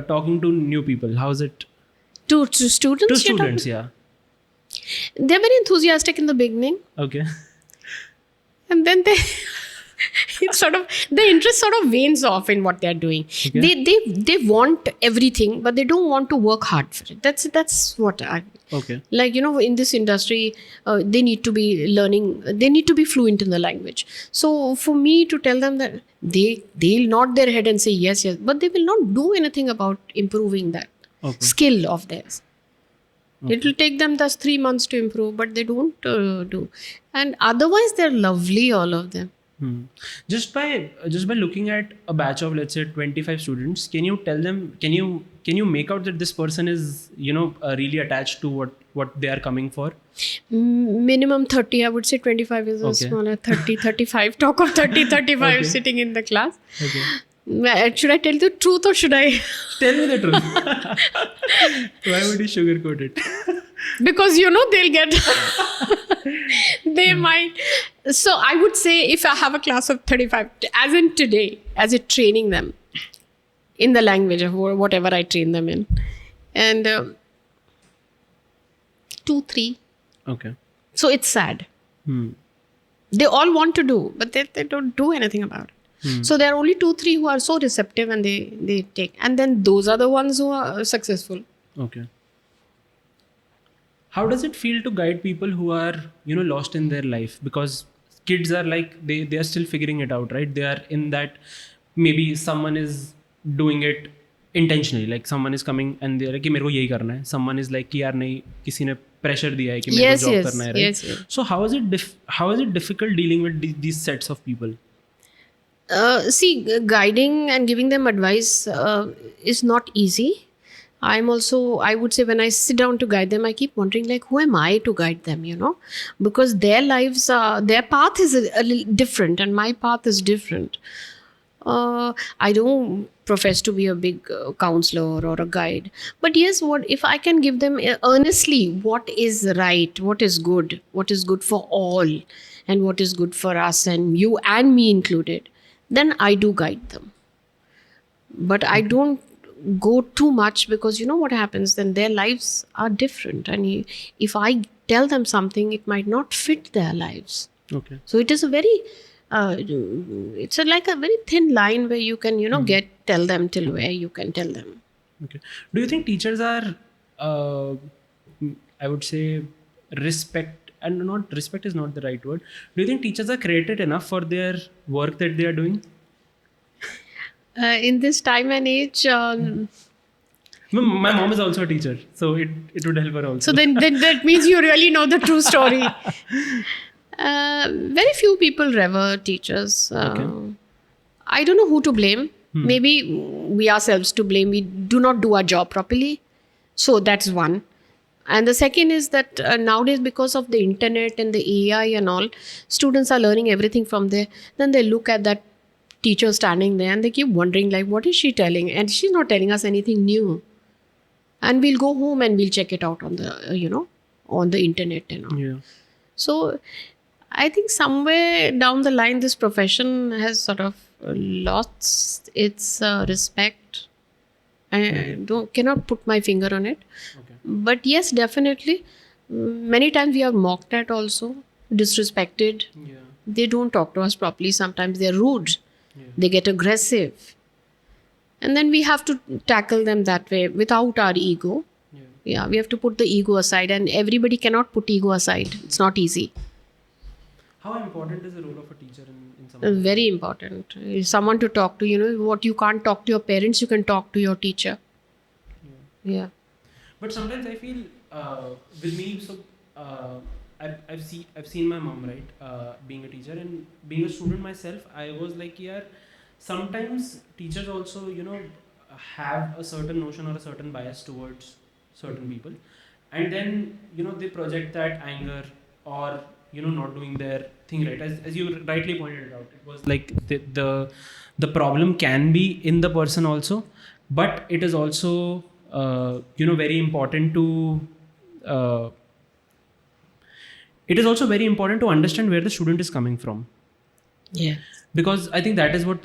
talking to new people? How is it To students? to you're students? talking? Yeah. They're very enthusiastic in the beginning, Okay. and then they it's sort of the interest sort of wanes off in what they're doing. Okay. They want everything, but they don't want to work hard for it. That's what I Okay. like. In this industry, they need to be learning. They need to be fluent in the language. So for me to tell them that they'll nod their head and say yes, but they will not do anything about improving that Okay. skill of theirs. It will take them just 3 months to improve, but they don't do. And otherwise, they're lovely, all of them. Just by looking at a batch of, let's say, 25 students, can you tell them? Can you make out that this person is really attached to what they are coming for? Minimum 30, I would say 25 is a Okay. smaller 30, 35. Talk of 30, 35 Okay. sitting in the class. Okay. Should I tell the truth or should I? Tell me the truth. Why would you sugarcoat it? Because they'll get they might. So I would say if I have a class of 35, as in today, as in training them in the language of whatever I train them in, and 2, 3. Okay. So it's sad. They all want to do, but they don't do anything about it. So there are only 2, 3 who are so receptive and they take, and then those are the ones who are successful. Okay. How does it feel to guide people who are lost in their life? Because kids are like they are still figuring it out, right? They are in that, maybe someone is doing it intentionally, like someone is coming and they're like कि मेरे को यही करना है. Someone is like कि यार नहीं, किसी ने pressure दिया है कि मेरे को job करना है, right? Yes. So how is it difficult dealing with these sets of people? See, guiding and giving them advice is not easy. I would say when I sit down to guide them, I keep wondering, like, who am I to guide them, because their lives, their path is a little different and my path is different. I don't profess to be a big counselor or a guide, but yes, what if I can give them earnestly what is right, what is good for all, and what is good for us and you and me included, then I do guide them. But I don't go too much, because what happens then, their lives are different, and if I tell them something, it might not fit their lives. Okay. So it is a very it's like a very thin line where you can tell them till where you can tell them. Okay. Do you think teachers are I would say respect is not the right word. Do you think teachers are credited enough for their work that they are doing? In this time and age, My mom is also a teacher, so it would help her also. so then that means you really know the true story. Very few people revere teachers. Okay. I don't know who to blame. Maybe we ourselves to blame. We do not do our job properly. So that's one. And the second is that nowadays, because of the internet and the AI and all, students are learning everything from there. Then they look at that teacher standing there and they keep wondering, like, what is she telling? And she's not telling us anything new. And we'll go home and we'll check it out on the, on the internet and all. Yeah. So I think somewhere down the line, this profession has sort of lost its respect. I cannot put my finger on it. Okay. But yes, definitely. Many times we are mocked at also, disrespected. Yeah. They don't talk to us properly. Sometimes they're rude. They get aggressive. And then we have to tackle them that way without our ego. Yeah, we have to put the ego aside, and everybody cannot put ego aside. It's not easy. How important is the role of a teacher in some Very important. Someone to talk to. What you can't talk to your parents, you can talk to your teacher. Yeah. But sometimes I feel with me, so I've seen my mom, right, being a teacher and being a student myself. I was like, yeah, sometimes teachers also, have a certain notion or a certain bias towards certain people, and then they project that anger or not doing their thing right. As you rightly pointed out, it was like the problem can be in the person also, but it is also very important to it is also very important to understand where the student is coming from. Yeah. Because I think that is what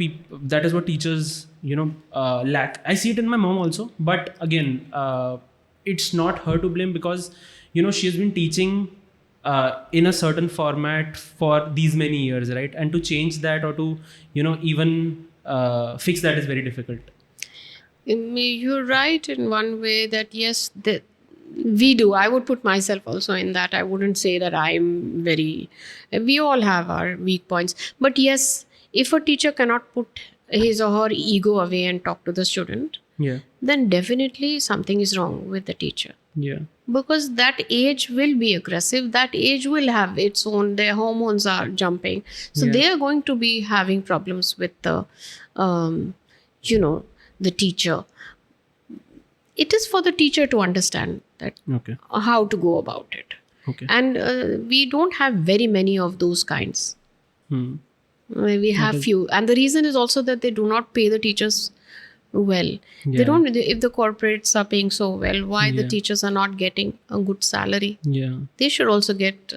teachers lack. I see it in my mom also, but again, it's not her to blame, because she has been teaching in a certain format for these many years, right? And to change that or to even fix that is very difficult. You're right in one way that yes, we do. I would put myself also in that. I wouldn't say that I'm very. We all have our weak points, but yes, if a teacher cannot put his or her ego away and talk to the student, then definitely something is wrong with the teacher. Because that age will be aggressive. That age will have its own. Their hormones are jumping, so they are going to be having problems with the, the teacher. It is for the teacher to understand that how to go about it. And we don't have very many of those kinds. We have few, and the reason is also that they do not pay the teachers well. They don't. If the corporates are paying so well, why the teachers are not getting a good salary? They should also get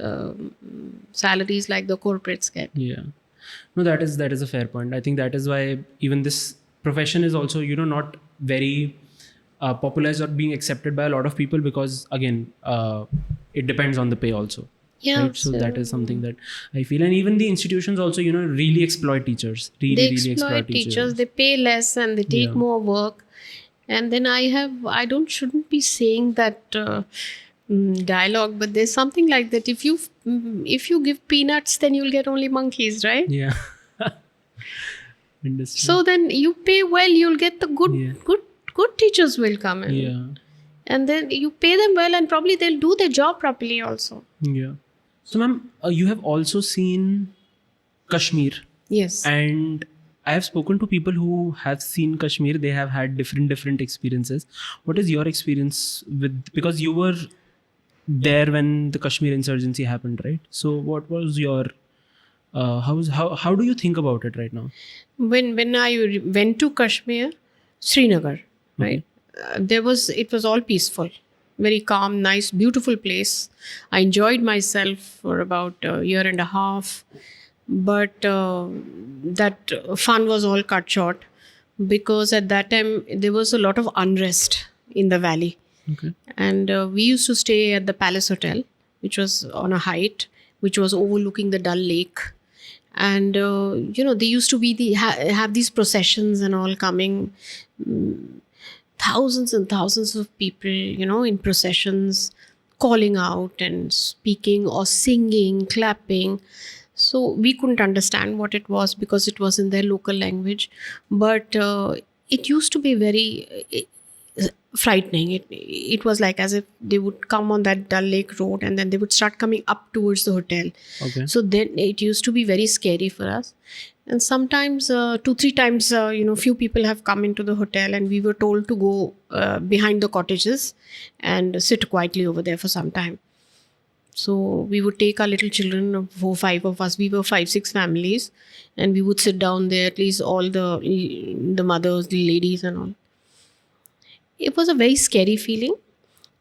salaries like the corporates get. No, that is a fair point. I think that is why even this profession is also not very popularized or being accepted by a lot of people, because again, it depends on the pay also. Right? So that is something that I feel, and even the institutions also really exploit teachers. They exploit teachers. They pay less and they take more work. And then I shouldn't be saying that dialogue, but there's something like that. If you give peanuts, then you'll get only monkeys, right? So then you pay well, you'll get the good teachers will come in. And then you pay them well, and probably they'll do their job properly also. So ma'am, you have also seen Kashmir. Yes. And I have spoken to people who have seen Kashmir. They have had different experiences. What is your experience because you were there when the Kashmir Insurgency happened, right? So what was your how do you think about it right now? When I went to Kashmir, Srinagar, right? It was all peaceful, very calm, nice, beautiful place. I enjoyed myself for about a year and a half, but that fun was all cut short, because at that time there was a lot of unrest in the valley. And we used to stay at the Palace Hotel, which was on a height, which was overlooking the Dal Lake. And they used to be have these processions and all coming. Thousands and thousands of people, in processions, calling out and speaking or singing, clapping. So we couldn't understand what it was because it was in their local language. But it used to be very frightening. It was like as if they would come on that Dal Lake road and then they would start coming up towards the hotel. So then it used to be very scary for us. And sometimes 2-3 times few people have come into the hotel, and we were told to go behind the cottages and sit quietly over there for some time. So we would take our little children, 4-5 of us, we were 5-6 families, and we would sit down there, at least all the mothers, the ladies and all. It was a very scary feeling.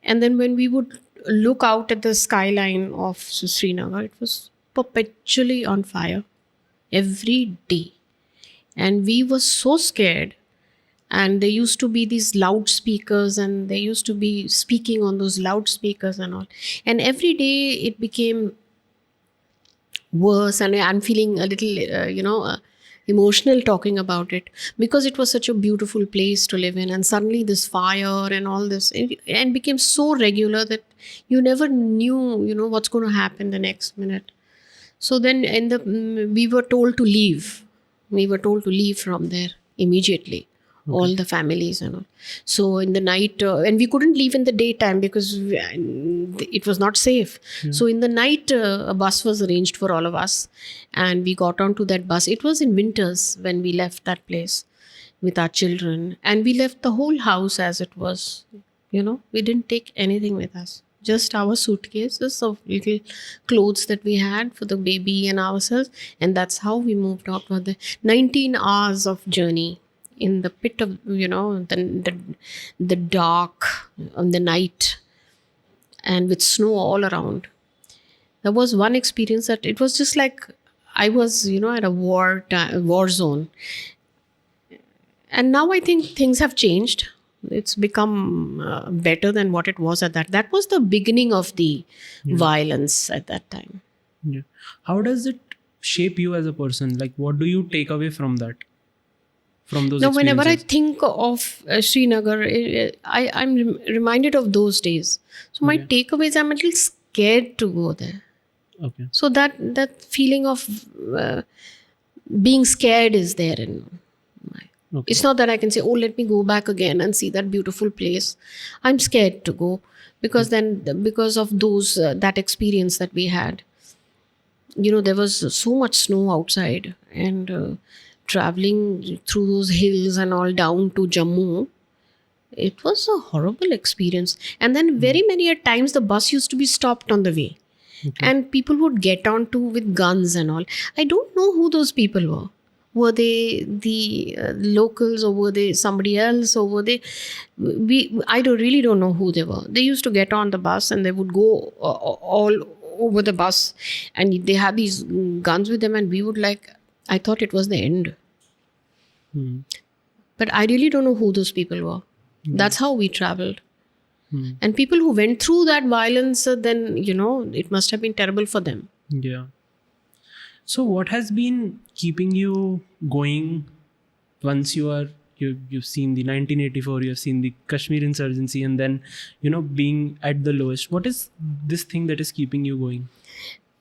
And then when we would look out at the skyline of Srinagar, it was perpetually on fire every day. And we were so scared. And there used to be these loudspeakers, and they used to be speaking on those loudspeakers and all. And every day it became worse, and I'm feeling a little, emotional talking about it, because it was such a beautiful place to live in, and suddenly this fire and all this, and became so regular that you never knew, what's going to happen the next minute. So then we were told to leave. We were told to leave from there immediately. Okay. All the families and all. So in the night, and we couldn't leave in the daytime because it was not safe. So in the night, a bus was arranged for all of us, and we got onto that bus. It was in winters when we left that place with our children, and we left the whole house as it was. We didn't take anything with us. Just our suitcases of little clothes that we had for the baby and ourselves. And that's how we moved out for the 19 hours of journey in the pit of, the dark on the night, and with snow all around. There was one experience that it was just like I was, at a war zone. And now I think things have changed. It's become better than what it was at that. That was the beginning of the violence at that time. Yeah. How does it shape you as a person? Like, what do you take away from that? From those Now, whenever I experiences? think of Srinagar, I'm reminded of those days. So my takeaways, I'm a little scared to go there. Okay. So that feeling of being scared is there in my. Okay. It's not that I can say, oh, let me go back again and see that beautiful place. I'm scared to go because because of those that experience that we had. There was so much snow outside, and traveling through those hills and all down to Jammu, it was a horrible experience. And then very many at times the bus used to be stopped on the way. Okay. And people would get onto with guns and all. I don't know who those people were. Were they the locals, or were they somebody else, or were they? I really don't know who they were. They used to get on the bus and they would go all over the bus, and they had these guns with them, and we would I thought it was the end. But I really don't know who those people were. That's how we traveled. And people who went through that violence, then, it must have been terrible for them. Yeah. So what has been keeping you going once you've seen the 1984, you've seen the Kashmir Insurgency, and then, being at the lowest? What is this thing that is keeping you going?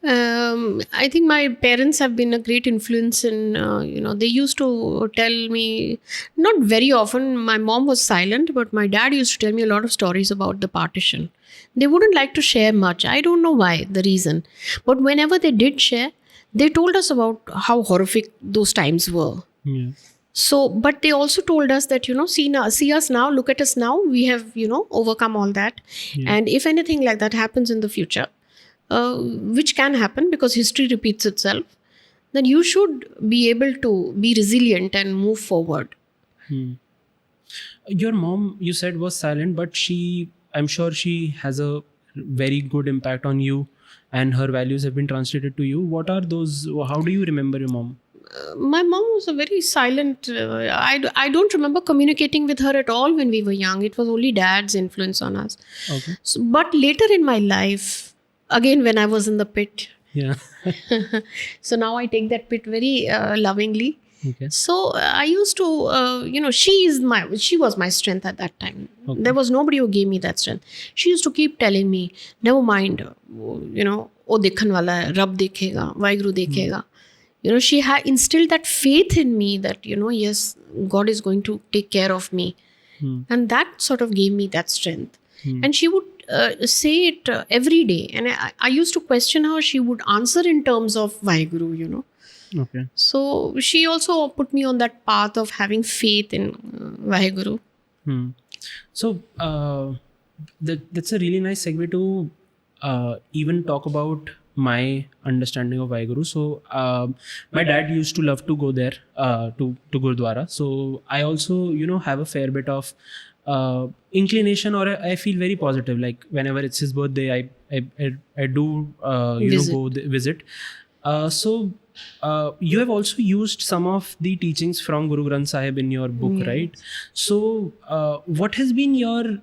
I think my parents have been a great influence in, they used to tell me, not very often, my mom was silent, but my dad used to tell me a lot of stories about the partition. They wouldn't like to share much. I don't know why, the reason. But whenever they did share, they told us about how horrific those times were. Yeah. So, but they also told us that, see us now, look at us now. We have, overcome all that. Yeah. And if anything like that happens in the future, which can happen because history repeats itself, then you should be able to be resilient and move forward. Your mom, you said, was silent, but I'm sure she has a very good impact on you, and her values have been translated to you. What are those? How do you remember your mom? My mom was a very silent. I don't remember communicating with her at all when we were young. It was only dad's influence on us. Okay. So, but later in my life, again when I was in the pit. Yeah. So now I take that pit very lovingly. Okay. So I used to, she was my strength at that time. Okay. There was nobody who gave me that strength. She used to keep telling me, never mind, oh dekhan wala hai, Rab dekhega, Vaheguru dekhega. She had instilled that faith in me that, yes, God is going to take care of me. And that sort of gave me that strength. And she would say it every day. And I used to question her. She would answer in terms of Vaheguru, Okay. So she also put me on that path of having faith in Vaheguru. So that's a really nice segue to even talk about my understanding of Vaheguru. So my dad used to love to go there to Gurdwara. So I also have a fair bit of inclination, or I feel very positive. Like whenever it's his birthday, I do visit. So you have also used some of the teachings from Guru Granth Sahib in your book, right? So what has been your,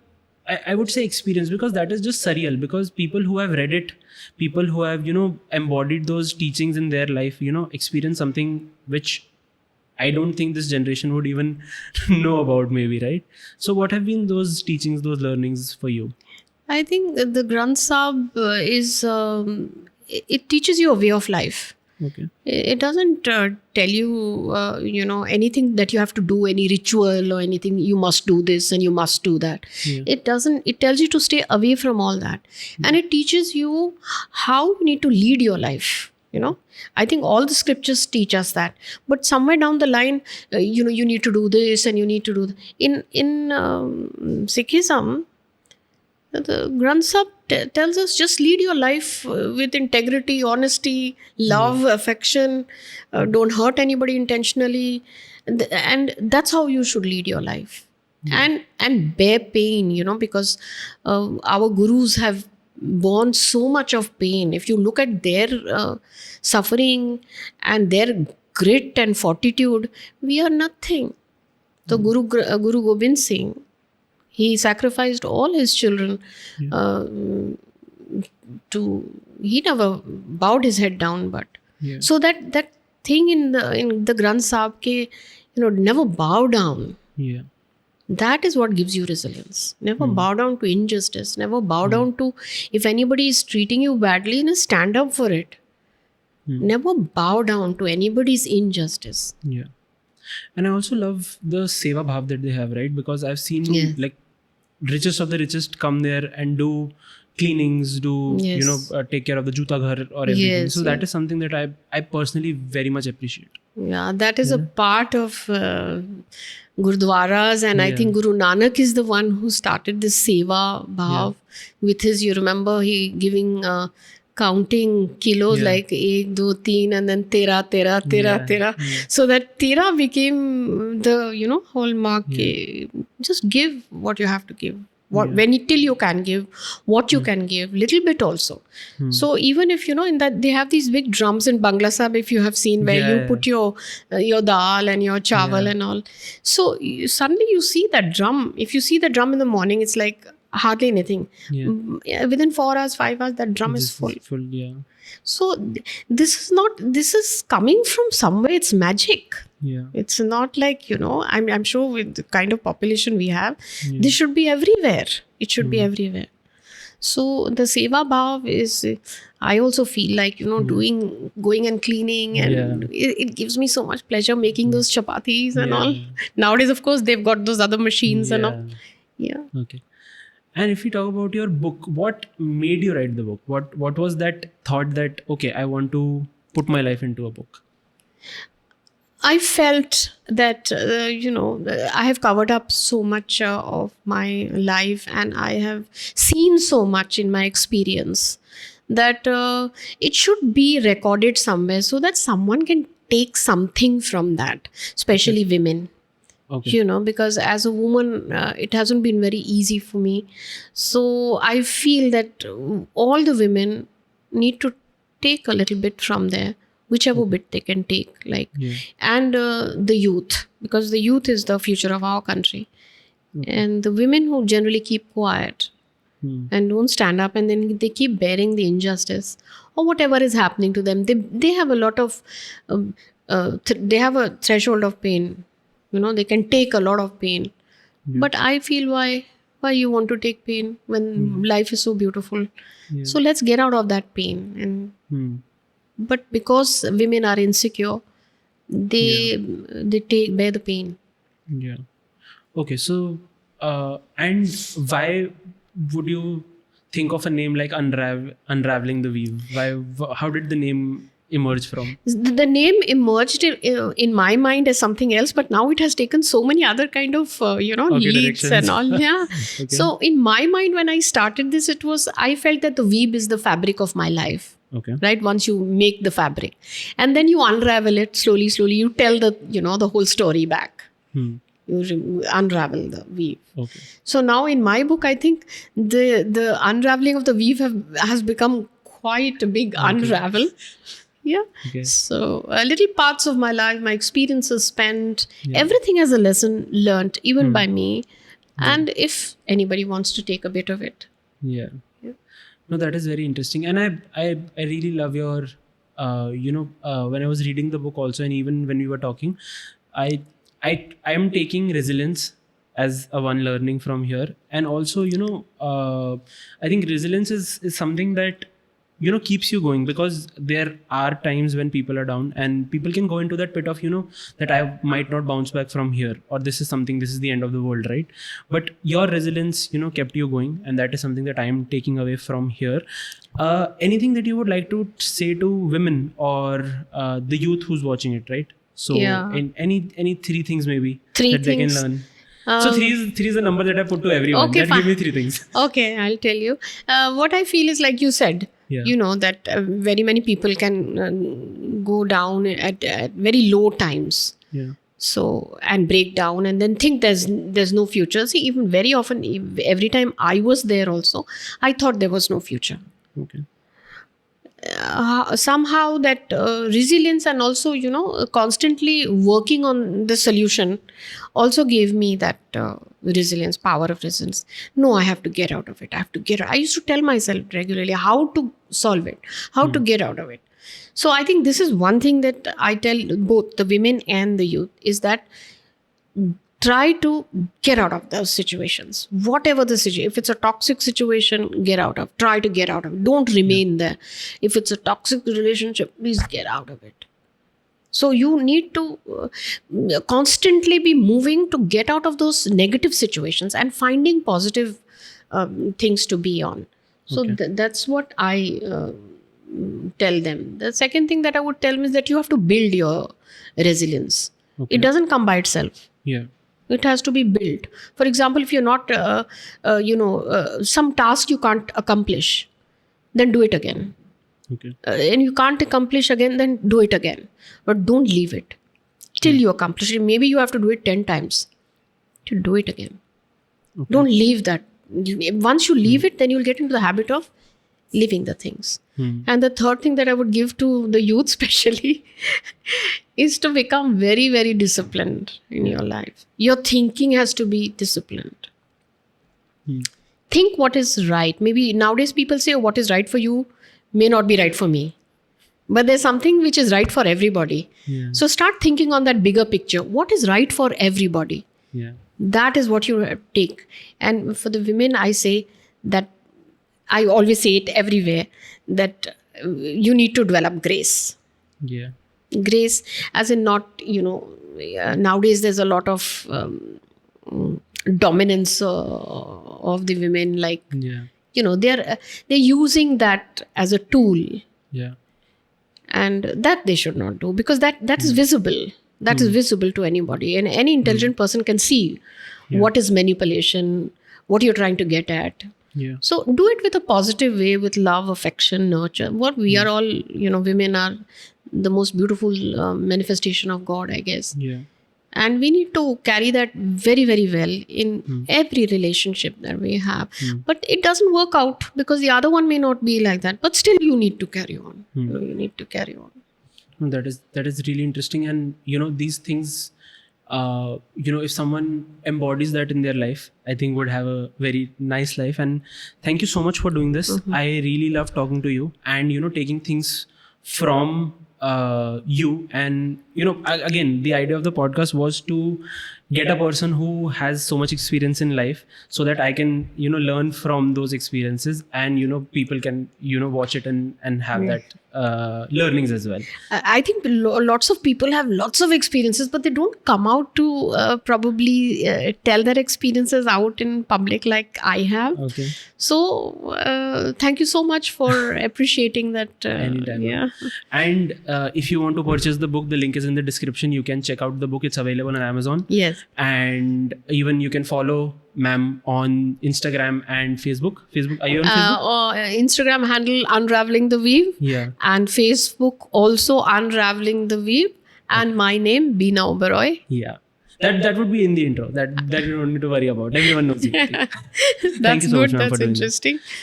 I would say, experience? Because that is just surreal, because people who have read it, people who have embodied those teachings in their life, experience something which I don't think this generation would even know about, maybe, right? So what have been those teachings, those learnings for you? I think the Granth Sahib is it teaches you a way of life. Okay. It doesn't tell you, anything that you have to do, any ritual or anything. You must do this and you must do that. Yeah. It doesn't. It tells you to stay away from all that, and it teaches you how you need to lead your life. I think all the scriptures teach us that, but somewhere down the line, you need to do this and you need to do in Sikhism. The Granth Sahib tells us just lead your life with integrity, honesty, love, affection. Don't hurt anybody intentionally, and that's how you should lead your life. And bear pain, because our gurus have borne so much of pain. If you look at their suffering and their grit and fortitude, we are nothing. The Guru Gobind Singh, he sacrificed all his children he never bowed his head down, but so that thing in the Granth Sahib ke, never bow down. Yeah. That is what gives you resilience. Never bow down to injustice. Never bow down to, if anybody is treating you badly, stand up for it. Never bow down to anybody's injustice. Yeah. And I also love the seva bhav that they have, right? Because I've seen like richest of the richest come there and do cleanings, take care of the juta ghar or everything. So that is something that I personally very much appreciate. Yeah, that is a part of Gurdwaras, and I think Guru Nanak is the one who started this seva bhav with his, you remember, he giving counting kilos like 1, 2, 3 and then tera. So that tera became the, hallmark. Just give what you have to give. Till you can give, what you can give, little bit also. So even if, in that they have these big drums in Bangla Sahib, if you have seen, where you put your dal and your chawal and all. So suddenly you see that drum. If you see the drum in the morning, it's like hardly anything. Within 4 hours, 5 hours, that drum is full. So this is coming from somewhere. It's magic. It's not like, I'm sure with the kind of population we have, this should be everywhere. It should be everywhere. So the seva bhav is, I also feel like, going and cleaning, and it gives me so much pleasure making those chapatis and all. Nowadays, of course, they've got those other machines and all. Okay. And if you talk about your book, what made you write the book? What was that thought that, okay, I want to put my life into a book? I felt that, I have covered up so much of my life, and I have seen so much in my experience that it should be recorded somewhere so that someone can take something from that, especially women. Okay. Because as a woman, it hasn't been very easy for me. So I feel that all the women need to take a little bit from there, whichever bit they can take, and the youth, because the youth is the future of our country. And the women who generally keep quiet and don't stand up, and then they keep bearing the injustice or whatever is happening to them, they have a lot of, they have a threshold of pain. They can take a lot of pain. But I feel why you want to take pain when life is so beautiful. So let's get out of that pain. But because women are insecure, they bear the pain. Yeah. Okay. So and why would you think of a name like Unravelling the Weave? How did the name emerge from? The name emerged in my mind as something else, but now it has taken so many other kind of leads and all. Okay. So in my mind, when I started this, I felt that the weave is the fabric of my life. Okay. Right. Once you make the fabric, and then you unravel it slowly. You tell the whole story back. You unravel the weave. Okay. So now in my book, I think the unraveling of the weave has become quite a big unravel. Yeah. Okay. So little parts of my life, my experiences spent, everything has a lesson learnt, even by me. And if anybody wants to take a bit of it. Yeah. No, that is very interesting. And I really love your, when I was reading the book also, and even when we were talking, I am taking resilience as a one learning from here, and also I think resilience is something that keeps you going, because there are times when people are down and people can go into that pit of that I might not bounce back from here, or this is the end of the world, right? But your resilience kept you going, and that is something that I am taking away from here. Anything that you would like to say to women or the youth who's watching it, right? So Yeah. in any three things maybe Three that they can things. learn. So three is the number that I put to everyone. Okay, That give me fine. 3 things. Okay, I'll tell you. What I feel is, like you said, Yeah. that very many people can go down at very low times. Yeah. So, and break down and then think there's no future. See, even very often, every time I was there also, I thought there was no future. Okay. Somehow that resilience and also constantly working on the solution also gave me that power of resilience. No, I have to get out of it. I used to tell myself regularly how to solve it, how to get out of it. So I think this is one thing that I tell both the women and the youth, is that try to get out of those situations, whatever the situation. If it's a toxic situation, get out of. Try to get out of it. Don't remain there. If it's a toxic relationship, please get out of it. So you need to constantly be moving to get out of those negative situations and finding positive things to be on. So Okay. that's what I tell them. The second thing that I would tell them is that you have to build your resilience. Okay. It doesn't come by itself. Yeah. It has to be built. For example, if you're not, some task you can't accomplish, then do it again. Okay. And you can't accomplish again, then do it again. But don't leave it till you accomplish it. Maybe you have to do it 10 times to do it again. Okay. Don't leave that. Once you leave it, then you'll get into the habit of leaving the things. And the third thing that I would give to the youth especially is to become very, very disciplined in your life. Your thinking has to be disciplined. Think what is right. Maybe nowadays people say, what is right for you may not be right for me. But there's something which is right for everybody. Yeah. So start thinking on that bigger picture. What is right for everybody? Yeah. That is what you take. And for the women, I say that, I always say it everywhere, that you need to develop grace. Yeah. Grace, as in not, nowadays there's a lot of dominance of the women. Like, Yeah. they're using that as a tool, Yeah. and that they should not do, because that is visible. That is visible to anybody, and any intelligent person can see what is manipulation, what you're trying to get at. Yeah. So do it with a positive way, with love, affection, nurture. What we are all, women are the most beautiful manifestation of God, I guess. Yeah. And we need to carry that very, very well in every relationship that we have. But it doesn't work out because the other one may not be like that. But still, you need to carry on. You need to carry on. No, that is really interesting. And these things, if someone embodies that in their life, I think would have a very nice life. And thank you so much for doing this. I really love talking to you and taking things from you. And again, the idea of the podcast was to get a person who has so much experience in life, so that I can learn from those experiences, and people can watch it and have that learnings as well. I think lots of people have lots of experiences, but they don't come out to probably tell their experiences out in public like I have. Okay. So thank you so much for appreciating that. Anytime. Yeah. And if you want to purchase the book, the link is in the description. You can check out the book. It's available on Amazon. Yes. And even you can follow ma'am on Instagram and Facebook. Are you on Facebook? Instagram handle Unravelling the Weave. Yeah. And Facebook also Unravelling the Weave. And my name, Bina Uberoi. Yeah. That would be in the intro. That you don't need to worry about. Everyone knows it. Thank That's you so good. much, ma'am, That's for doing this. interesting.